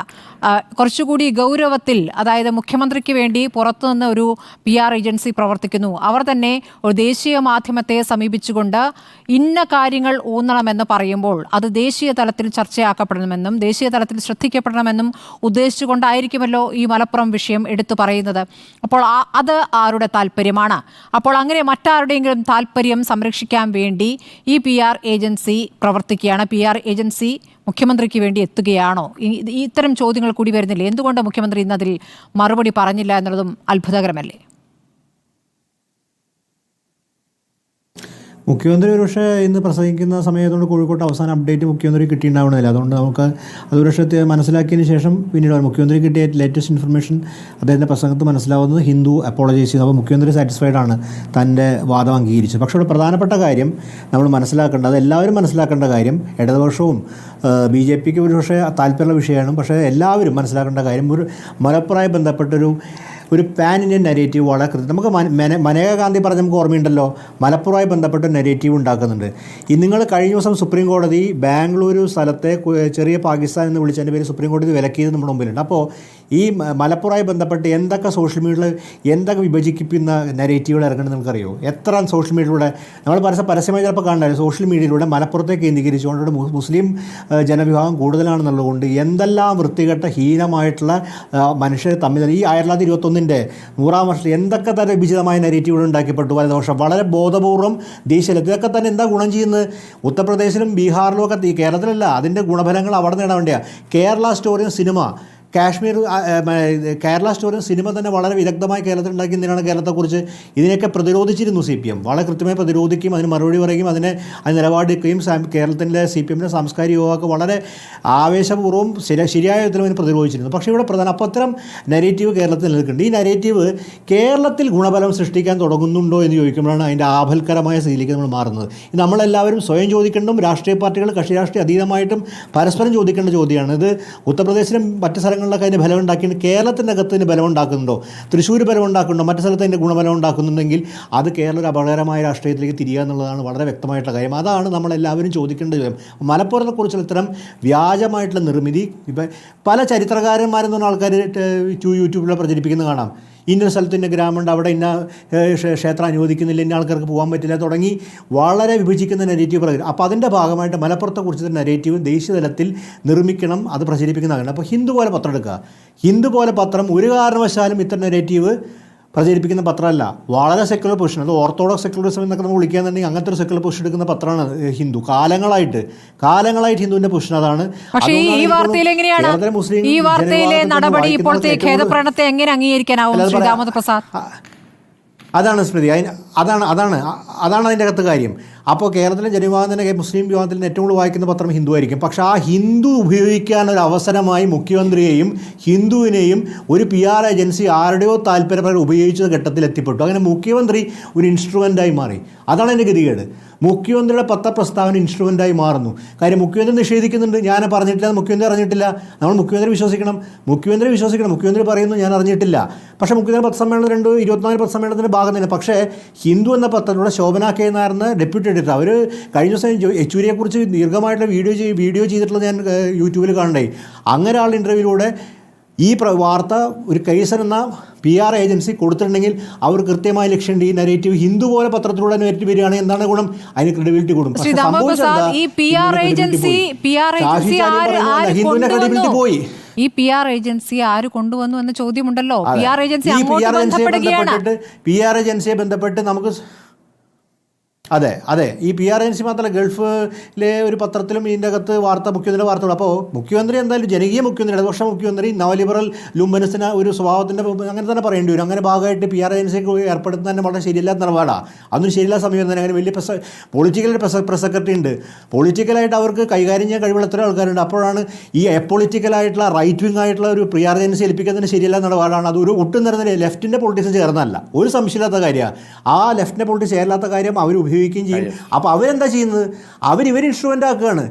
കുറച്ചുകൂടി ഗൗരവത്തിൽ, അതായത് മുഖ്യമന്ത്രിക്ക് വേണ്ടി പുറത്തുനിന്ന് ഒരു PR ഏജൻസി പ്രവർത്തിക്കുന്നു, അവർ തന്നെ ഒരു ദേശീയ മാധ്യമത്തെ സമീപിച്ചുകൊണ്ട് ഇന്ന കാര്യങ്ങൾ ഊന്നണമെന്ന് പറയുമ്പോൾ അത് ദേശീയ തലത്തിൽ ചർച്ചയാക്കപ്പെടണമെന്നും ദേശീയ തലത്തിൽ ശ്രദ്ധിക്കപ്പെടണമെന്നും ഉദ്ദേശിച്ചുകൊണ്ടായിരിക്കുമല്ലോ ഈ മലപ്പുറം വിഷയം എടുത്തു പറയുന്നത്. അപ്പോൾ അത് ആരുടെ താല്പര്യമാണ്? അപ്പോൾ അങ്ങനെ മറ്റാരുടെയെങ്കിലും താല്പര്യം സംരക്ഷിക്കാൻ വേണ്ടി ഈ PR ഏജൻസി പ്രവർത്തിക്കുകയാണ്. PR ഏജൻസി മുഖ്യമന്ത്രിക്ക് വേണ്ടി എത്തുകയാണോ? ഇത്തരം ചോദ്യങ്ങൾ കൂടി വരുന്നില്ലേ? എന്തുകൊണ്ട് മുഖ്യമന്ത്രി ഇന്നതിൽ മറുപടി പറഞ്ഞില്ല എന്നുള്ളതും അത്ഭുതകരമല്ലേ? മുഖ്യമന്ത്രി ഒരു പക്ഷേ ഇന്ന് പ്രസംഗിക്കുന്ന സമയത്തുകൊണ്ട് കോഴിക്കോട്ട് അവസാന അപ്ഡേറ്റ് മുഖ്യമന്ത്രി കിട്ടിയിട്ടുണ്ടാവണമില്ല. അതുകൊണ്ട് നമുക്ക് അത് ഒരു പക്ഷേ മനസ്സിലാക്കിയതിന് ശേഷം പിന്നീട് മുഖ്യമന്ത്രി കിട്ടിയ ലേറ്റസ്റ്റ് ഇൻഫർമേഷൻ അദ്ദേഹത്തിൻ്റെ പ്രസംഗത്ത് മനസ്സിലാവുന്നത് ഹിന്ദു അപ്പോളജൈസ് ചെയ്തു. അപ്പോൾ മുഖ്യമന്ത്രി സാറ്റിസ്ഫൈഡ് ആണ്, തൻ്റെ വാദം അംഗീകരിച്ചത്. പക്ഷേ ഇവിടെ പ്രധാനപ്പെട്ട കാര്യം നമ്മൾ മനസ്സിലാക്കേണ്ടത്, എല്ലാവരും മനസ്സിലാക്കേണ്ട കാര്യം, ഇടതുപക്ഷവും BJPക്ക് ഒരു പക്ഷേ താല്പര്യമുള്ള വിഷയമാണ്. പക്ഷേ എല്ലാവരും മനസ്സിലാക്കേണ്ട കാര്യം, ഒരു മലപ്പുറമായി ബന്ധപ്പെട്ടൊരു പാൻ ഇന്ത്യൻ നെഗറ്റീവ് വളരെ കൃത്യം. നമുക്ക് മനേക ഗാന്ധി പറഞ്ഞ് നമുക്ക് ഓർമ്മയുണ്ടല്ലോ, മലപ്പുറമായി ബന്ധപ്പെട്ട നെഗറ്റീവ് ഉണ്ടാക്കുന്നുണ്ട്. നിങ്ങൾ കഴിഞ്ഞ ദിവസം സുപ്രീം കോടതി ബാംഗ്ലൂരു സ്ഥലത്തെ ചെറിയ പാകിസ്ഥാൻ എന്ന് വിളിച്ചതിൻ്റെ പേര് സുപ്രീം കോടതി വിലക്കിയത് നമ്മുടെ മുമ്പിലുണ്ട്. അപ്പോൾ ഈ മലപ്പുറമായി ബന്ധപ്പെട്ട് എന്തൊക്കെ സോഷ്യൽ മീഡിയയിൽ എന്തൊക്കെ വിഭജിക്കുന്ന നെഗറ്റീവുകൾ ഇറങ്ങുന്നത് നമുക്കറിയോ? എത്ര സോഷ്യൽ മീഡിയയിലൂടെ നമ്മൾ പരസ്യമായി ചിലപ്പോൾ കാണുന്നത് സോഷ്യൽ മീഡിയയിലൂടെ മലപ്പുറത്തെ കേന്ദ്രീകരിച്ചുകൊണ്ട് മുസ്ലിം ജനവിഭാഗം കൂടുതലാണെന്നുള്ളതുകൊണ്ട് എന്തെല്ലാം വൃത്തികെട്ട ഹീനമായിട്ടുള്ള മനുഷ്യർ തമ്മിൽ ഈ 2021 100-ാം വർഷത്തിൽ എന്തൊക്കെ തന്നെ വിചിതമായ നെഗറ്റീവുകൾ ഉണ്ടാക്കിപ്പെട്ടു. വലതുപക്ഷം വളരെ ബോധപൂർവ്വം ദേശീയതലത്തിൽ ഇതൊക്കെ തന്നെ എന്താ ഗുണം ചെയ്യുന്നത്? ഉത്തർപ്രദേശിലും ബീഹാറിലും ഒക്കെ, കേരളത്തിലല്ല, അതിൻ്റെ ഗുണഫലങ്ങൾ അവിടെ നേടാൻ വേണ്ടിയാണ്. കേരള സ്റ്റോറിയും സിനിമ, കേരള സ്റ്റോറി സിനിമ തന്നെ വളരെ വിദഗ്ധമായി കേരളത്തിൽ ഉണ്ടാക്കിയതിനാണ് കേരളത്തെക്കുറിച്ച് ഇതിനെയൊക്കെ പ്രതിരോധിച്ചിരുന്നു CPM. വളരെ കൃത്യമായി പ്രതിരോധിക്കുകയും അതിന് മറുപടി പറയുകയും അതിന് നിലപാടെടുക്കുകയും കേരളത്തിൻ്റെ CPMൻ്റെ സാംസ്കാരിക യുവാക്കൾ വളരെ ആവേശപൂർവ്വം ശരിയായ വിധത്തിൽ അതിന് പ്രതിരോധിച്ചിരുന്നു. പക്ഷേ ഇവിടെ അപ്പോൾ അത്തരം നെഗറ്റീവ് കേരളത്തിൽ നിൽക്കുന്നുണ്ട്. ഈ നെഗറ്റീവ് കേരളത്തിൽ ഗുണഫലം സൃഷ്ടിക്കാൻ തുടങ്ങുന്നുണ്ടോ എന്ന് ചോദിക്കുമ്പോഴാണ് അതിൻ്റെ ആപൽക്കരമായ സ്ഥിതിയിലേക്ക് നമ്മൾ മാറുന്നത്. നമ്മളെല്ലാവരും സ്വയം ചോദിക്കേണ്ടതും രാഷ്ട്രീയ പാർട്ടികൾ കക്ഷി രാഷ്ട്രീയ അതീതമായിട്ടും പരസ്പരം ചോദിക്കേണ്ട ചോദ്യമാണ്. ഇത് ഉത്തർപ്രദേശിലും മറ്റ് സ്ഥലങ്ങളിലൊക്കെ അതിൻ്റെ ബലം ഉണ്ടാക്കിയിട്ട് കേരളത്തിൻ്റെ അകത്ത് ഇതിന് ബലം ഉണ്ടാക്കുന്നുണ്ടോ? തൃശ്ശൂർ ബലം ഉണ്ടാക്കുന്നുണ്ടോ? മറ്റു സ്ഥലത്ത് അതിൻ്റെ ഗുണബലം ഉണ്ടാക്കുന്നുണ്ടെങ്കിൽ അത് കേരളം ഒരു അപകടകരമായ രാഷ്ട്രീയത്തിലേക്ക് തിരിയുക എന്നുള്ളതാണ് വളരെ വ്യക്തമായിട്ടുള്ള കാര്യം. അതാണ് നമ്മളെല്ലാവരും ചോദിക്കേണ്ട ചോദ്യം. മലപ്പുറത്തെക്കുറിച്ചുള്ള ഇത്തരം വ്യാജമായിട്ടുള്ള നിർമ്മിതി ഇപ്പം പല ചരിത്രകാരന്മാരെന്ന് പറഞ്ഞ ആൾക്കാർ യൂട്യൂബിൽ പ്രചരിപ്പിക്കുന്നത് കാണാം. ഇന്ന സ്ഥലത്ത് ഇന്ന ഗ്രാമമുണ്ട്, അവിടെ ഇന്ന ക്ഷേത്രം അനുവദിക്കുന്നില്ല, ഇന്ന ആൾക്കാർക്ക് പോകാൻ പറ്റില്ല തുടങ്ങി വളരെ വിഭജിക്കുന്ന നെഗറ്റീവ് പ്രകടനം. അപ്പോൾ അതിൻ്റെ ഭാഗമായിട്ട് മലപ്പുറത്തെക്കുറിച്ച് നെഗറ്റീവ് ദേശീയ തലത്തിൽ നിർമ്മിക്കണം, അത് പ്രചരിപ്പിക്കുന്നതാണ്. അപ്പോൾ ഹിന്ദു പോലെ പത്രം എടുക്കുക. ഹിന്ദു പോലെ പത്രം ഒരു കാരണവശാലും ഇത്തരം നെഗറ്റീവ് പ്രചരിപ്പിക്കുന്ന പത്രമല്ല. വളരെ സെക്യുലർ പൊസിഷൻ, അത് ഓർത്തഡോക്സ് സെക്യുലറിസം എന്നൊക്കെ നമ്മൾ വിളിക്കുകയാണെന്നുണ്ടെങ്കിൽ അങ്ങനത്തെ ഒരു സെക്യുലർ പൊസിഷൻ എടുക്കുന്ന പത്രമാണ് ഹിന്ദു. കാലങ്ങളായിട്ട് ഹിന്ദുവിൻ്റെ പൊസിഷൻ അതാണ്. ഈ വാർത്തയിലെ നടപടി ഇപ്പോഴത്തെ ഖേദപ്രകടനത്തെ എങ്ങനെ അംഗീകരിക്കാനാവും ശ്രീ ദാമോദർ പ്രസാദ്? അതാണ് സ്മൃതി, അതാണ് അതിൻ്റെ അകത്ത് കാര്യം. അപ്പോൾ കേരളത്തിലെ ജനവിഭാഗം തന്നെ മുസ്ലിം വിഭാഗത്തിൽ ഏറ്റവും കൂടുതൽ വായിക്കുന്ന പത്രം ഹിന്ദു ആയിരിക്കും. പക്ഷേ ആ ഹിന്ദു ഉപയോഗിക്കാനൊരു അവസരമായി മുഖ്യമന്ത്രിയെയും ഹിന്ദുവിനെയും ഒരു PR ഏജൻസി ആരുടെയോ താല്പര്യപ്രകാരം ഉപയോഗിച്ച ഘട്ടത്തിൽ എത്തിപ്പെട്ടു. അങ്ങനെ മുഖ്യമന്ത്രി ഒരു ഇൻസ്ട്രുമെൻ്റായി മാറി. അതാണ് എൻ്റെ ഗതികേട്. മുഖ്യമന്ത്രിയുടെ പത്രപ്രസ്താവന ഇൻസ്ട്രുമെൻ്റായി മാറുന്നു. കാര്യം മുഖ്യമന്ത്രി നിഷേധിക്കുന്നുണ്ട്, ഞാൻ പറഞ്ഞിട്ടില്ല, മുഖ്യമന്ത്രി അറിഞ്ഞിട്ടില്ല. നമ്മൾ മുഖ്യമന്ത്രി വിശ്വസിക്കണം. മുഖ്യമന്ത്രി പറയുന്നു ഞാൻ അറിഞ്ഞിട്ടില്ല. പക്ഷേ മുഖ്യമന്ത്രി പത്രസമ്മേളനം 24 പത്രസമ്മേളനത്തിൻ്റെ ഭാഗം തന്നെ. പക്ഷേ ഹിന്ദു എന്ന പത്രത്തിലൂടെ ശോഭന കെ നായർന്ന് ഡെപ്യൂട്ടി എഡിറ്റർ, അവർ കഴിഞ്ഞ ദിവസം യെച്ചൂരിയെക്കുറിച്ച് ദീർഘമായിട്ടുള്ള വീഡിയോ ചെയ്തിട്ടുള്ളത് ഞാൻ യൂട്യൂബിൽ കാണണ്ടായി. അങ്ങനെ ആളുടെ ഇൻ്റർവ്യൂവിലൂടെ ഈ വാർത്ത ഒരു കൈസർ എന്ന PR ഏജൻസി കൊടുത്തിട്ടുണ്ടെങ്കിൽ അവർ കൃത്യമായ ലക്ഷ്യമുണ്ട്. ഈ നെഗറ്റീവ് ഹിന്ദു പോലെ പത്രത്തിലൂടെ നെഗറ്റീവ് വരികയാണെങ്കിൽ എന്താണ് ഗുണം? അതിന് ക്രെഡിബിലിറ്റി കൂടും. ശ്രീ ദാമോദർ പ്രസാദ്, ഈ PR ഏജൻസി ഹിന്ദുവിന്റെ ക്രെഡിബിലിറ്റി പോയി. ഈ PR ഏജൻസി ആര് കൊണ്ടുവന്നു എന്ന ചോദ്യമുണ്ടല്ലോ. PR ഏജൻസി അങ്ങോട്ട് ബന്ധപ്പെടുകയാണ്. PR ഏജൻസിയെ ബന്ധപ്പെട്ട് നമുക്ക് അതെ ഈ PR ഏജൻസി മാത്രമല്ല, ഗൾഫിലെ ഒരു പത്രത്തിലും ഇതിൻ്റെ അകത്ത് മുഖ്യമന്ത്രിയുടെ വാർത്തകൾ. അപ്പോൾ മുഖ്യമന്ത്രി എന്തായാലും ജനകീയ മുഖ്യമന്ത്രി, ഇടതുപക്ഷ മുഖ്യമന്ത്രി, നവലിബറൽ ലുംബനസിന് ഒരു സ്വഭാവത്തിൻ്റെ അങ്ങനെ തന്നെ പറയേണ്ടി വരും. അങ്ങനെ ഭാഗമായിട്ട് PR ഏജൻസിക്ക് ഏർപ്പെടുത്തുന്നത് തന്നെ വളരെ ശരിയല്ലാത്ത നിലപാടാണ്. അതൊന്നും ശരിയല്ലാത്ത സമയം തന്നെ. അങ്ങനെ വലിയ പൊളിറ്റിക്കൽ പ്രസ് സെക്രട്ടറി ഉണ്ട്. പൊളിറ്റിക്കലായിട്ട് അവർക്ക് കൈകാര്യം ചെയ്യാൻ കഴിവുള്ള എത്ര ആൾക്കാരുണ്ട്. അപ്പോഴാണ് ഈ എപ്പൊളിറ്റിക്കലായിട്ടുള്ള റൈറ്റ് വിങ് ആയിട്ടുള്ള ഒരു PR ഏജൻസി ഏൽപ്പിക്കുന്നതിന് ശരിയല്ല നിലപാടാണ്. അത് ഒരു ഒട്ടും നിറഞ്ഞ ലെഫ്റ്റിൻ്റെ പൊളിറ്റിക്സ് ചേർന്നല്ല, ഒരു സംശയമില്ലാത്ത കാര്യമാണ്. ആ ലെഫ്റ്റിൻ്റെ പൊളിറ്റിക്സ് ചേരാത്ത കാര്യം അവർ ഉപയോഗിക്കുകയും ചെയ്യും. അപ്പോൾ അവരെന്താ ചെയ്യുന്നത്? ഇവർ ഇൻസ്ട്രുമെൻ്റ് ആക്കുകയാണ്.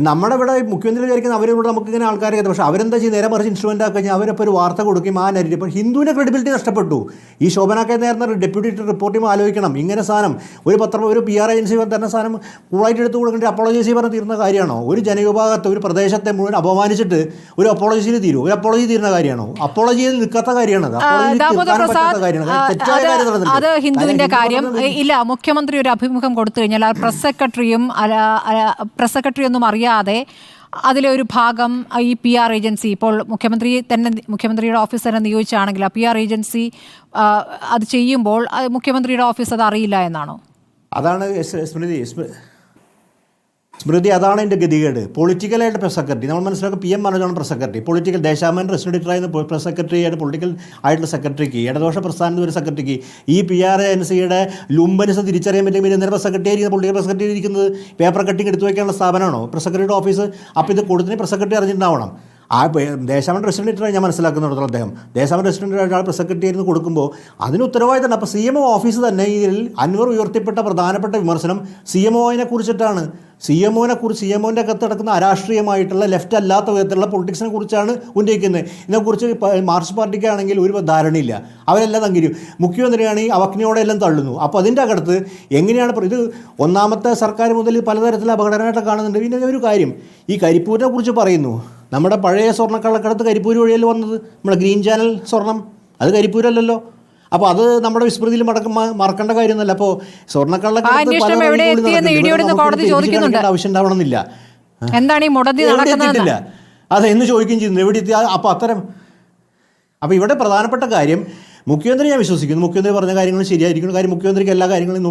നമ്മുടെ ഇവിടെ മുഖ്യമന്ത്രി വിചാരിക്കുന്ന അവരിവിടെ നമുക്കിങ്ങനെ ആൾക്കാരെ, പക്ഷേ അവരെന്താ ചെയ്യുന്നത്? നേരെ മറിച്ച് ഇൻസ്ട്രുമെൻ്റ് ആക്കി കഴിഞ്ഞാൽ അവരപ്പോൾ ഒരു വാർത്ത കൊടുക്കും. ആ നെഗറ്റീവ്. ഇപ്പോൾ ഹിന്ദുവിൻ്റെ ക്രെഡിബിലിറ്റി നഷ്ടപ്പെട്ടു. ഈ ശോഭനാക്കെ നേരത്തെ ഡെപ്യൂട്ടി റിപ്പോർട്ട് ചെയ്യുമ്പോൾ ആലോചിക്കണം. ഇങ്ങനെ സാധനം ഒരു PR ഏജൻസി തന്നെ സാധനം കൂളായിട്ട് എടുത്ത് കൊടുക്കേണ്ട അപ്പോളജി പറഞ്ഞ് തീരുന്ന കാര്യമാണോ? ഒരു ജനവിഭാഗത്തെ, ഒരു പ്രദേശത്തെ മുഴുവൻ അപമാനിച്ചിട്ട് ഒരു അപ്പോളജിയിൽ തീരും? ഒരു അപ്പോളജി തീരുന്ന കാര്യമാണോ? അപ്പോളജിയിൽ നിൽക്കാത്ത കാര്യമാണ്. അത് ഹിന്ദുവിന്റെ കാര്യം ഇല്ല. മുഖ്യമന്ത്രി ഒരു അഭിമുഖം കൊടുത്തു കഴിഞ്ഞാൽ ആ പ്രസ് സെക്രട്ടറി ഒന്നും അറിയാതെ അതിലെ ഒരു ഭാഗം ഈ PR ഏജൻസി, ഇപ്പോൾ മുഖ്യമന്ത്രിയുടെ ഓഫീസ് തന്നെ നിയോഗിച്ചാണെങ്കിൽ ആ PR ഏജൻസി അത് ചെയ്യുമ്പോൾ മുഖ്യമന്ത്രിയുടെ ഓഫീസ് അത് അറിയില്ല എന്നാണോ? അതാണ് സ്മൃതി, അതാണ് എൻ്റെ ഗതികേട്. പൊളിറ്റിക്കലായിട്ട് പ്രസ് സെക്രട്ടറി നമ്മൾ മനസ്സിലാക്കും. PM മനോജാണ് press secretary. Political Deshabhimani resident എഡിറ്ററായിരുന്ന പ്രസ് സെക്രട്ടറി ആയിട്ട് പൊളിറ്റിക്കൽ ആയിട്ടുള്ള സെക്രട്ടറിക്ക്, ഇടതുപക്ഷ പ്രസ്ഥാനത്തിന് ഒരു സെക്രട്ടറിക്ക് ഈ PR ഏജൻസിയുടെ ലുംബനിസം തിരിച്ചറിയാൻ പറ്റുമെങ്കിൽ എന്തിനാണ് പ്രസ് സെക്രട്ടറി ആയിരിക്കുന്നത്? പൊളിറ്റിക്കൽ പ്രസ് സെക്രട്ടറി ഇരിക്കുന്നത് പേപ്പർ കട്ടിങ് എടുത്തു വയ്ക്കാനുള്ള സ്ഥാപനമാണോ പ്രസ് സെക്രട്ടറിയുടെ ഓഫീസ്? അപ്പോൾ ഇത് കൊടുത്തിന് പ്രസ് സെക്രട്ടറി അറിഞ്ഞിട്ടുണ്ടാവണം. ദേശാഭിമാനി റെസിഡന്റ് എഡിറ്ററായി ഞാൻ മനസ്സിലാക്കുന്നിടത്തോളം അദ്ദേഹം ദേശാഭിമാനി റെസിഡന്റ് ആയിട്ട് പ്രസ് സെക്രട്ടറി ആയിരുന്നു കൊടുക്കുമ്പോൾ അതിന് ഉത്തരവാദിത്തം. അപ്പോൾ CMO ഓഫീസ് തന്നെ ഇതിൽ അൻവർ ഉയർത്തിപ്പെട്ട പ്രധാനപ്പെട്ട വിമർശനം CMOനെ കുറിച്ചിട്ടാണ്. CMOൻ്റെ അകത്ത് നടക്കുന്ന അരാഷ്ട്രീയമായിട്ടുള്ള ലെഫ്റ്റ് അല്ലാത്ത വിധത്തിലുള്ള പൊളിറ്റിക്സിനെ കുറിച്ചാണ് ഉന്നയിക്കുന്നത്. ഇതിനെക്കുറിച്ച് മാർക്സിസ്റ്റ് പാർട്ടിക്കാണെങ്കിൽ ഒരു ധാരണയില്ല. അവരെല്ലാം തങ്കിലും മുഖ്യമന്ത്രിയാണെങ്കിൽ അവജ്ഞയോടെ എല്ലാം തള്ളുന്നു. അപ്പോൾ അതിൻ്റെ അകത്ത് എങ്ങനെയാണ് ഇത് ഒന്നാമത്തെ സർക്കാർ മുതൽ പലതരത്തിലുള്ള അപകടമായിട്ട് കാണുന്നുണ്ട്. പിന്നെ ഒരു കാര്യം, ഈ കരിപ്പൂരിനെ കുറിച്ച് പറയുന്നു. നമ്മുടെ പഴയ സ്വർണ്ണക്കള്ളക്കടത്ത് കരിപ്പൂർ വഴിയല്ലേ വന്നത്? നമ്മുടെ ഗ്രീൻ ചാനൽ സ്വർണം അത് കരിപ്പൂരല്ലല്ലോ. അപ്പോൾ അത് നമ്മുടെ വിസ്മൃതിയിൽ മറക്കേണ്ട കാര്യമൊന്നുമല്ല. അപ്പോൾ സ്വർണ്ണക്കള്ളക്കടത്ത് ആവശ്യം ഉണ്ടാവണമെന്നില്ല. അതെന്ന് ചോദിക്കുകയും ചെയ്യുന്നു എവിടെ എത്തിയ. അപ്പോൾ അപ്പോൾ ഇവിടെ പ്രധാനപ്പെട്ട കാര്യം, മുഖ്യമന്ത്രി ഞാൻ വിശ്വസിക്കുന്നു മുഖ്യമന്ത്രി പറഞ്ഞ കാര്യങ്ങൾ ശരിയായിരിക്കും. കാര്യം മുഖ്യമന്ത്രിക്ക് എല്ലാ കാര്യങ്ങളും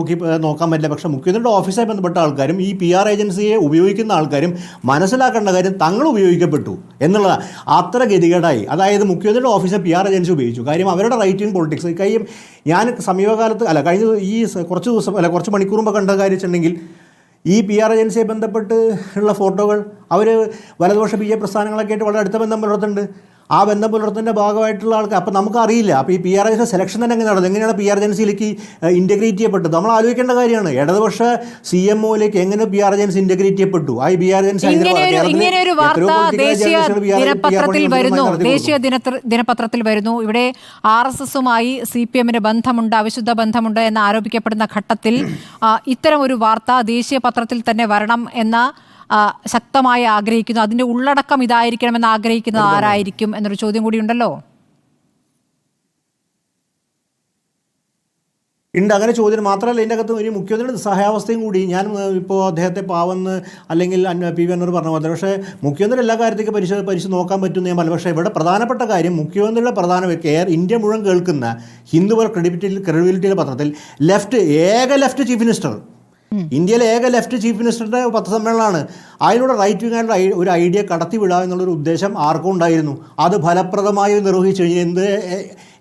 നോക്കാൻ പറ്റില്ല. പക്ഷേ മുഖ്യമന്ത്രിയുടെ ഓഫീസുമായി ബന്ധപ്പെട്ട ആൾക്കാരും ഈ PR ഏജൻസിയെ ഉപയോഗിക്കുന്ന ആൾക്കാരും മനസ്സിലാക്കേണ്ട കാര്യം തങ്ങൾ ഉപയോഗിക്കപ്പെട്ടു എന്നുള്ളതാണ്. അത്ര ഗതികേടായി. അതായത് മുഖ്യമന്ത്രിയുടെ ഓഫീസിൽ PR ഏജൻസി ഉപയോഗിച്ചു. കാര്യം അവരുടെ റൈറ്റിംഗ് പൊളിറ്റിക്സ് ഞാൻ സമീപകാലത്ത് കുറച്ച് മണിക്കൂർ മുമ്പ് കണ്ട കാര്യം വെച്ചിട്ടുണ്ടെങ്കിൽ ഈ PR ഏജൻസിയെ ബന്ധപ്പെട്ട് ഉള്ള ഫോട്ടോകൾ അവർ വലതുപക്ഷ BJP പ്രസ്ഥാനങ്ങളൊക്കെ ആയിട്ട് വളരെ അടുത്ത ബന്ധം പുലർത്തുന്നുണ്ട്. ആ ബന്ധം പുലർത്തുന്നതിൻ്റെ ഭാഗമായിട്ടുള്ള ആൾക്കാർ. അപ്പോൾ നമുക്കറിയില്ല അപ്പോൾ ഈ PR ഏജൻസി സെലക്ഷൻ തന്നെ എങ്ങനെ നടന്നത്, എങ്ങനെയാണ് PR ഏജൻസിയിലേക്ക് ഇൻറ്റഗ്രേറ്റ് ചെയ്യപ്പെട്ടത് നമ്മൾ ആലോചിക്കേണ്ട കാര്യമാണ്. ഇടതുപക്ഷ CMOയിലേക്ക് എങ്ങനെ PR ഏജൻസി ഇൻറ്റഗ്രേറ്റ് ചെയ്യപ്പെട്ടു? ആ PR ഏജൻസി ദേശീയ ദിനപത്രത്തിൽ വരുന്നു. ഇവിടെ RSSുമായി CPMന് ബന്ധമുണ്ട്, അവിശുദ്ധ ബന്ധമുണ്ട് എന്ന് ആരോപിക്കപ്പെടുന്ന ഘട്ടത്തിൽ ഇത്തരം ഒരു വാർത്ത ദേശീയ പത്രത്തിൽ തന്നെ വരണം എന്ന ശക്തമായി ആഗ്രഹിക്കുന്നു. അതിന്റെ ഉള്ളടക്കം ഇതായിരിക്കണമെന്ന് ആഗ്രഹിക്കുന്നത് ആരായിരിക്കും എന്നൊരു ചോദ്യം കൂടി ഉണ്ടല്ലോ. ഉണ്ട്, അങ്ങനെ ചോദ്യം മാത്രമല്ല. ഇതിൻ്റെ അകത്ത് ഒരു മുഖ്യമന്ത്രിയുടെ നിസ്സഹായാവസ്ഥയും കൂടി. ഞാൻ ഇപ്പോൾ അദ്ദേഹത്തെ പാവെന്ന് അല്ലെങ്കിൽ PV അൻവർ പറഞ്ഞ പോലെ, പക്ഷേ മുഖ്യമന്ത്രി എല്ലാ കാര്യത്തേക്കും പരിശോധിച്ച് നോക്കാൻ പറ്റുമെന്ന് ഞാൻ പറഞ്ഞു. പക്ഷേ ഇവിടെ പ്രധാനപ്പെട്ട കാര്യം മുഖ്യമന്ത്രിയുടെ ഇന്ത്യ മുഴുവൻ കേൾക്കുന്ന ഹിന്ദു ക്രെഡിബിലിറ്റിയുടെ പത്രത്തിൽ ഏക ലെഫ്റ്റ് ചീഫ് മിനിസ്റ്റർ, ഇന്ത്യയിലെ ഏക ലെഫ്റ്റ് ചീഫ് മിനിസ്റ്ററുടെ പത്രസമ്മേളനമാണ്. അതിലൂടെ റൈറ്റ് വിങ് ആയിട്ടുള്ള ഒരു ഐഡിയ കടത്തിവിടുക എന്നുള്ളൊരു ഉദ്ദേശം ആർക്കും ഉണ്ടായിരുന്നു. അത് ഫലപ്രദമായി നിർവഹിച്ചു കഴിഞ്ഞാൽ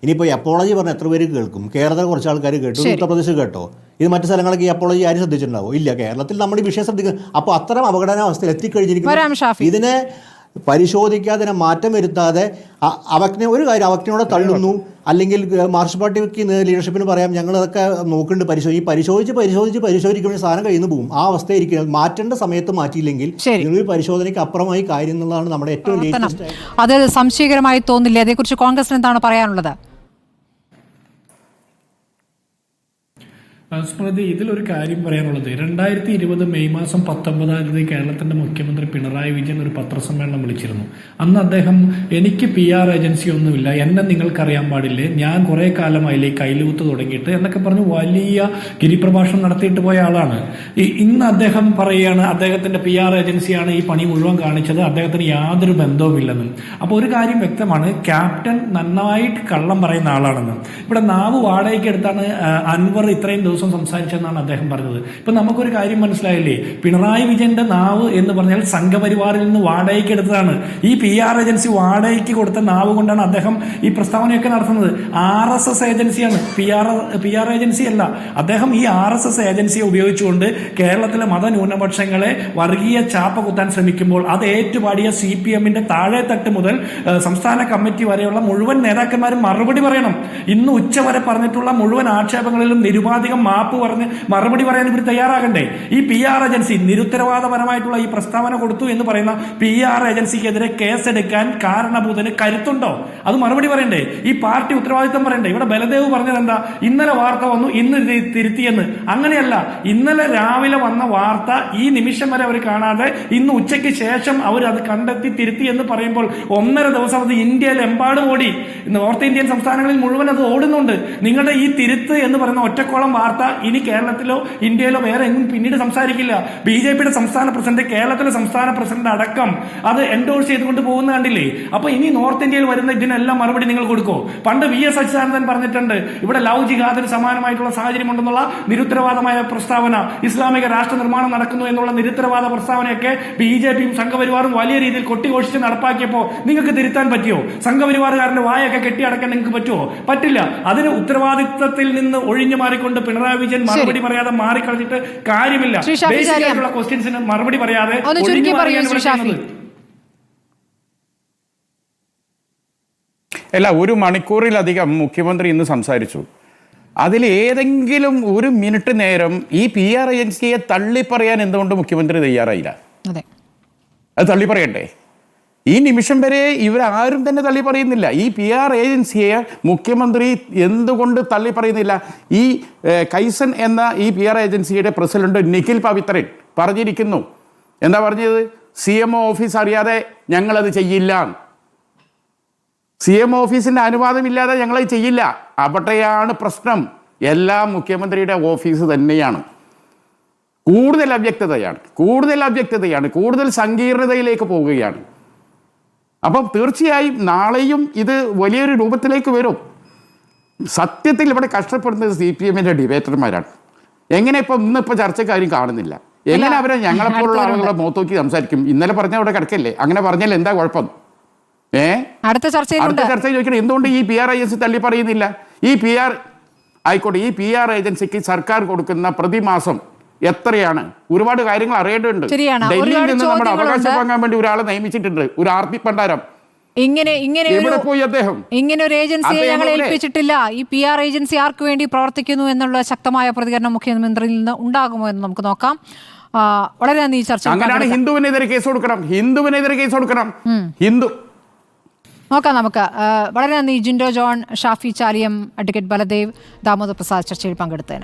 ഇനിയിപ്പോൾ അപ്പോളജി പറഞ്ഞാൽ എത്ര പേര് കേൾക്കും? കേരളത്തിൽ കുറച്ച് ആൾക്കാർ കേട്ടു, ഉത്തർപ്രദേശ് കേട്ടോ. ഇത് മറ്റു സ്ഥലങ്ങളൊക്കെ ഈ അപ്പോളജി ആരും ശ്രദ്ധിച്ചിട്ടുണ്ടാവോ? ഇല്ല. കേരളത്തിൽ നമ്മുടെ ഈ വിഷയം ശ്രദ്ധിക്കും. അപ്പോൾ അത്തരം അപകടനാവസ്ഥയിൽ എത്തിക്കഴിഞ്ഞിരിക്കുന്നു. ഇതിനെ പരിശോധിക്കാതെ, ഇതിനെ മാറ്റം വരുത്താതെ അവജ്ഞയോടെ തള്ളുന്നു. അല്ലെങ്കിൽ മാർക്സിസ്റ്റ് പാർട്ടിക്ക് ലീഡർഷിപ്പിന് പറയാം ഞങ്ങളതൊക്കെ നോക്കുന്നുണ്ട്, പരിശോധിക്കുമ്പോൾ സാധനം കഴിയുന്നു പോകും. ആ അവസ്ഥയായിരിക്കും. മാറ്റേണ്ട സമയത്ത് മാറ്റിയില്ലെങ്കിൽ പരിശോധനയ്ക്ക് അപ്പുറമായി കാര്യം എന്നുള്ളതാണ് നമ്മുടെ ഏറ്റവും ലേറ്റസ്റ്റ്. അത് സംശയകരമായി തോന്നില്ലേ? അതേക്കുറിച്ച് കോൺഗ്രസിന് എന്താണ് പറയാനുള്ളത്? സ്മൃതി, ഇതിലൊരു കാര്യം പറയാനുള്ളത്, 2020 മെയ് മാസം 19 കേരളത്തിന്റെ മുഖ്യമന്ത്രി പിണറായി വിജയൻ ഒരു പത്രസമ്മേളനം വിളിച്ചിരുന്നു. അന്ന് അദ്ദേഹം എനിക്ക് PR ഏജൻസി ഒന്നുമില്ല, എന്നെ നിങ്ങൾക്കറിയാൻ പാടില്ലേ, ഞാൻ കുറെ കാലമായില്ലേ കൈലൂത്ത് തുടങ്ങിയിട്ട് എന്നൊക്കെ പറഞ്ഞ് വലിയ ഗിരിപ്രഭാഷണം നടത്തിയിട്ട് പോയ ആളാണ്. ഇന്ന് അദ്ദേഹം പറയുകയാണ് അദ്ദേഹത്തിന്റെ PR ഏജൻസിയാണ് ഈ പണി മുഴുവൻ കാണിച്ചത്, അദ്ദേഹത്തിന് യാതൊരു ബന്ധവുമില്ലെന്നും. അപ്പോൾ ഒരു കാര്യം വ്യക്തമാണ്, ക്യാപ്റ്റൻ നന്നായിട്ട് കള്ളം പറയുന്ന ആളാണെന്ന്. ഇവിടെ നാവ് വാടകയ്ക്ക് എടുത്താണ് അൻവർ ഇത്രയും ദിവസം സംസാരിച്ചെന്നാണ് അദ്ദേഹം പറഞ്ഞത്. ഇപ്പൊ നമുക്കൊരു കാര്യം മനസ്സിലായില്ലേ, പിണറായി വിജയന്റെ നാവ് എന്ന് പറഞ്ഞാൽ സംഘപരിവാറിൽ നിന്ന് വാടകയ്ക്ക് എടുത്തതാണ്. ഈ PR ഏജൻസി വാടകയ്ക്ക് കൊടുത്ത നാവ് കൊണ്ടാണ് അദ്ദേഹം ഈ പ്രസ്താവനയൊക്കെ നടത്തുന്നത്. RSS ഏജൻസിയാണ്, PR ഏജൻസി അല്ല. അദ്ദേഹം ഈ RSS ഏജൻസിയെ ഉപയോഗിച്ചുകൊണ്ട് കേരളത്തിലെ മതന്യൂനപക്ഷങ്ങളെ വർഗീയ ചാപ്പ കുത്താൻ ശ്രമിക്കുമ്പോൾ അത് ഏറ്റുപാടിയ CPM-ന്റെ താഴെത്തട്ട് മുതൽ സംസ്ഥാന കമ്മിറ്റി വരെയുള്ള മുഴുവൻ നേതാക്കന്മാരും മറുപടി പറയണം. ഇന്ന് ഉച്ചവരെ പറഞ്ഞിട്ടുള്ള മുഴുവൻ ആക്ഷേപങ്ങളിലും നിരുപാധികം മാപ്പ് പറഞ്ഞ് മറുപടി പറയാൻ ഇവർ തയ്യാറാകണ്ടേ? ഈ PR ഏജൻസി നിരുത്തരവാദപരമായിട്ടുള്ള ഈ പ്രസ്താവന കൊടുത്തു എന്ന് പറയുന്ന PR ഏജൻസിക്കെതിരെ കേസെടുക്കാൻ കാരണഭൂതന് കരുത്തുണ്ടോ? അത് മറുപടി പറയണ്ടേ? ഈ പാർട്ടി ഉത്തരവാദിത്തം പറയണ്ടേ? ഇവിടെ ബലദേവ് പറഞ്ഞത് എന്താ, ഇന്നലെ വാർത്ത വന്നു ഇന്ന് തിരുത്തിയെന്ന്. അങ്ങനെയല്ല, ഇന്നലെ രാവിലെ വന്ന വാർത്ത ഈ നിമിഷം വരെ അവർ കാണാതെ ഇന്ന് ഉച്ചയ്ക്ക് ശേഷം അവർ അത് കണ്ടെത്തി തിരുത്തി എന്ന് പറയുമ്പോൾ 1.5 ദിവസം അത് ഇന്ത്യയിലെമ്പാടും ഓടി. നോർത്ത് ഇന്ത്യൻ സംസ്ഥാനങ്ങളിൽ മുഴുവൻ അത് ഓടുന്നുണ്ട്. നിങ്ങളുടെ ഈ തിരുത്ത് എന്ന് പറയുന്ന ഒറ്റക്കോളം വാർത്ത ഇനി കേരളത്തിലോ ഇന്ത്യയിലോ വേറെ എങ്ങും പിന്നീട് സംസാരിക്കില്ല. BJP-യുടെ സംസ്ഥാന പ്രസിഡന്റ്, കേരളത്തിലെ സംസ്ഥാന പ്രസിഡന്റ് അടക്കം അത് എൻഡോഴ്സ് ചെയ്തുകൊണ്ട് പോകുന്ന കണ്ടില്ലേ? അപ്പൊ ഇനി നോർത്ത് ഇന്ത്യയിൽ വരുന്ന ഇതിനെല്ലാം മറുപടി നിങ്ങൾ കൊടുക്കോ? പണ്ട് VS അച്യുതാനന്ദൻ പറഞ്ഞിട്ടുണ്ട്, ഇവിടെ ലവ് ജിഹാദിന് സമാനമായിട്ടുള്ള സാഹചര്യം ഉണ്ടെന്നുള്ള നിരുത്തരവാദമായ പ്രസ്താവന, ഇസ്ലാമിക രാഷ്ട്ര നിർമ്മാണം നടക്കുന്നു എന്നുള്ള നിരുത്തരവാദ പ്രസ്താവനയൊക്കെ BJP-യും സംഘപരിവാറും വലിയ രീതിയിൽ കൊട്ടിഘോഷിച്ച് നടപ്പാക്കിയപ്പോ നിങ്ങൾക്ക് തിരുത്താൻ പറ്റിയോ? സംഘപരിവാറുകാരന്റെ വായൊക്കെ കെട്ടിയടക്കാൻ നിങ്ങൾക്ക് പറ്റുമോ? പറ്റില്ല. അതിന് ഉത്തരവാദിത്തത്തിൽ നിന്ന് ഒഴിഞ്ഞു മാറിക്കൊണ്ട് പിണറായി വിജയൻ മറുപടി പറയാതെ മാറിക്കളഞ്ഞിട്ട് കാര്യമില്ല. ബേസിക്കായിട്ടുള്ള ക്വസ്റ്റ്യൻസിന് മറുപടി പറയാതെ അല്ല, 1 മണിക്കൂറിലധികം മുഖ്യമന്ത്രി ഇന്ന് സംസാരിച്ചു. അതിൽ ഏതെങ്കിലും 1 മിനിറ്റ് നേരം ഈ PR ഏജൻസിയെ തള്ളിപ്പറയാൻ എന്തുകൊണ്ട് മുഖ്യമന്ത്രി തയ്യാറായില്ല? അത് തള്ളിപ്പറയണ്ടേ? ഈ നിമിഷം വരെ ഇവരാരും തന്നെ തള്ളി പറയുന്നില്ല. ഈ PR ഏജൻസിയെ മുഖ്യമന്ത്രി എന്തുകൊണ്ട് തള്ളി പറയുന്നില്ല? ഈ കൈസൻ എന്ന ഈ PR ഏജൻസിയുടെ പ്രസിഡന്റ് നിഖിൽ പവിത്രൻ പറഞ്ഞിരിക്കുന്നു. എന്താ പറഞ്ഞത്? CMO ഓഫീസ് അറിയാതെ ഞങ്ങളത് ചെയ്യില്ല, CMO ഓഫീസിന്റെ അനുവാദമില്ലാതെ ഞങ്ങളത് ചെയ്യില്ല. അവിടെയാണ് പ്രശ്നം. എല്ലാം മുഖ്യമന്ത്രിയുടെ ഓഫീസ് തന്നെയാണ്. കൂടുതൽ അവ്യക്തതയാണ്, കൂടുതൽ സങ്കീർണതയിലേക്ക് പോവുകയാണ്. അപ്പം തീർച്ചയായും നാളെയും ഇത് വലിയൊരു രൂപത്തിലേക്ക് വരും. സത്യത്തിൽ ഇവിടെ കഷ്ടപ്പെടുന്നത് CPM-ന്റെ ഡിബേറ്റർമാരാണ്. എങ്ങനെ ഇന്നിപ്പോൾ ചർച്ചക്കാരും കാണുന്നില്ല? എങ്ങനെ അവരെ ഞങ്ങളെപ്പോലുള്ള ആളുകളെ മുഖത്തോക്കി സംസാരിക്കും? ഇന്നലെ പറഞ്ഞ അവിടെ കിടക്കല്ലേ? അങ്ങനെ പറഞ്ഞാൽ എന്താ കുഴപ്പം? അടുത്ത ചർച്ച ചോദിക്കണം, എന്തുകൊണ്ട് ഈ PR ഏജൻസി തള്ളി പറയുന്നില്ല? ഈ PR ഏജൻസിക്ക് സർക്കാർ കൊടുക്കുന്ന പ്രതിമാസം എത്രയാണ്? ഒരുപാട് കാര്യങ്ങൾ അറിയേണ്ടതുണ്ട്. ഡൽഹിയിൽ നിന്ന് നമ്മുടെ അവകാശം വാങ്ങാൻ വേണ്ടി ഒരാളെ നിയമിച്ചിട്ടുണ്ട്, ഒരു ആർത്തി പണ്ടാരം. ഇങ്ങനെ ഒരു ഏജൻസിയെ ഞങ്ങൾ ഏൽപ്പിച്ചിട്ടില്ല. ഈ PR ഏജൻസി ആർക്ക് വേണ്ടി പ്രവർത്തിക്കുന്നു എന്നുള്ള ശക്തമായ പ്രതികരണം മുഖ്യമന്ത്രിയിൽ നിന്ന് ഉണ്ടാകുമോ എന്ന് നമുക്ക് നോക്കാം. വളരെ നന്ദി. ചർച്ച അങ്ങനെയാണ് ഹിന്ദുവിനെതിരെ കേസ് കൊടുക്കണം. നോക്കാം നമുക്ക്. വളരെ നന്ദി ജിൻഡോ ജോൺ, ഷാഫി ചാലിയം, അഡ്വക്കേറ്റ് ബലദേവ്, ദാമോദർ പ്രസാദ് ചർച്ചയിൽ പങ്കെടുത്തതിന്.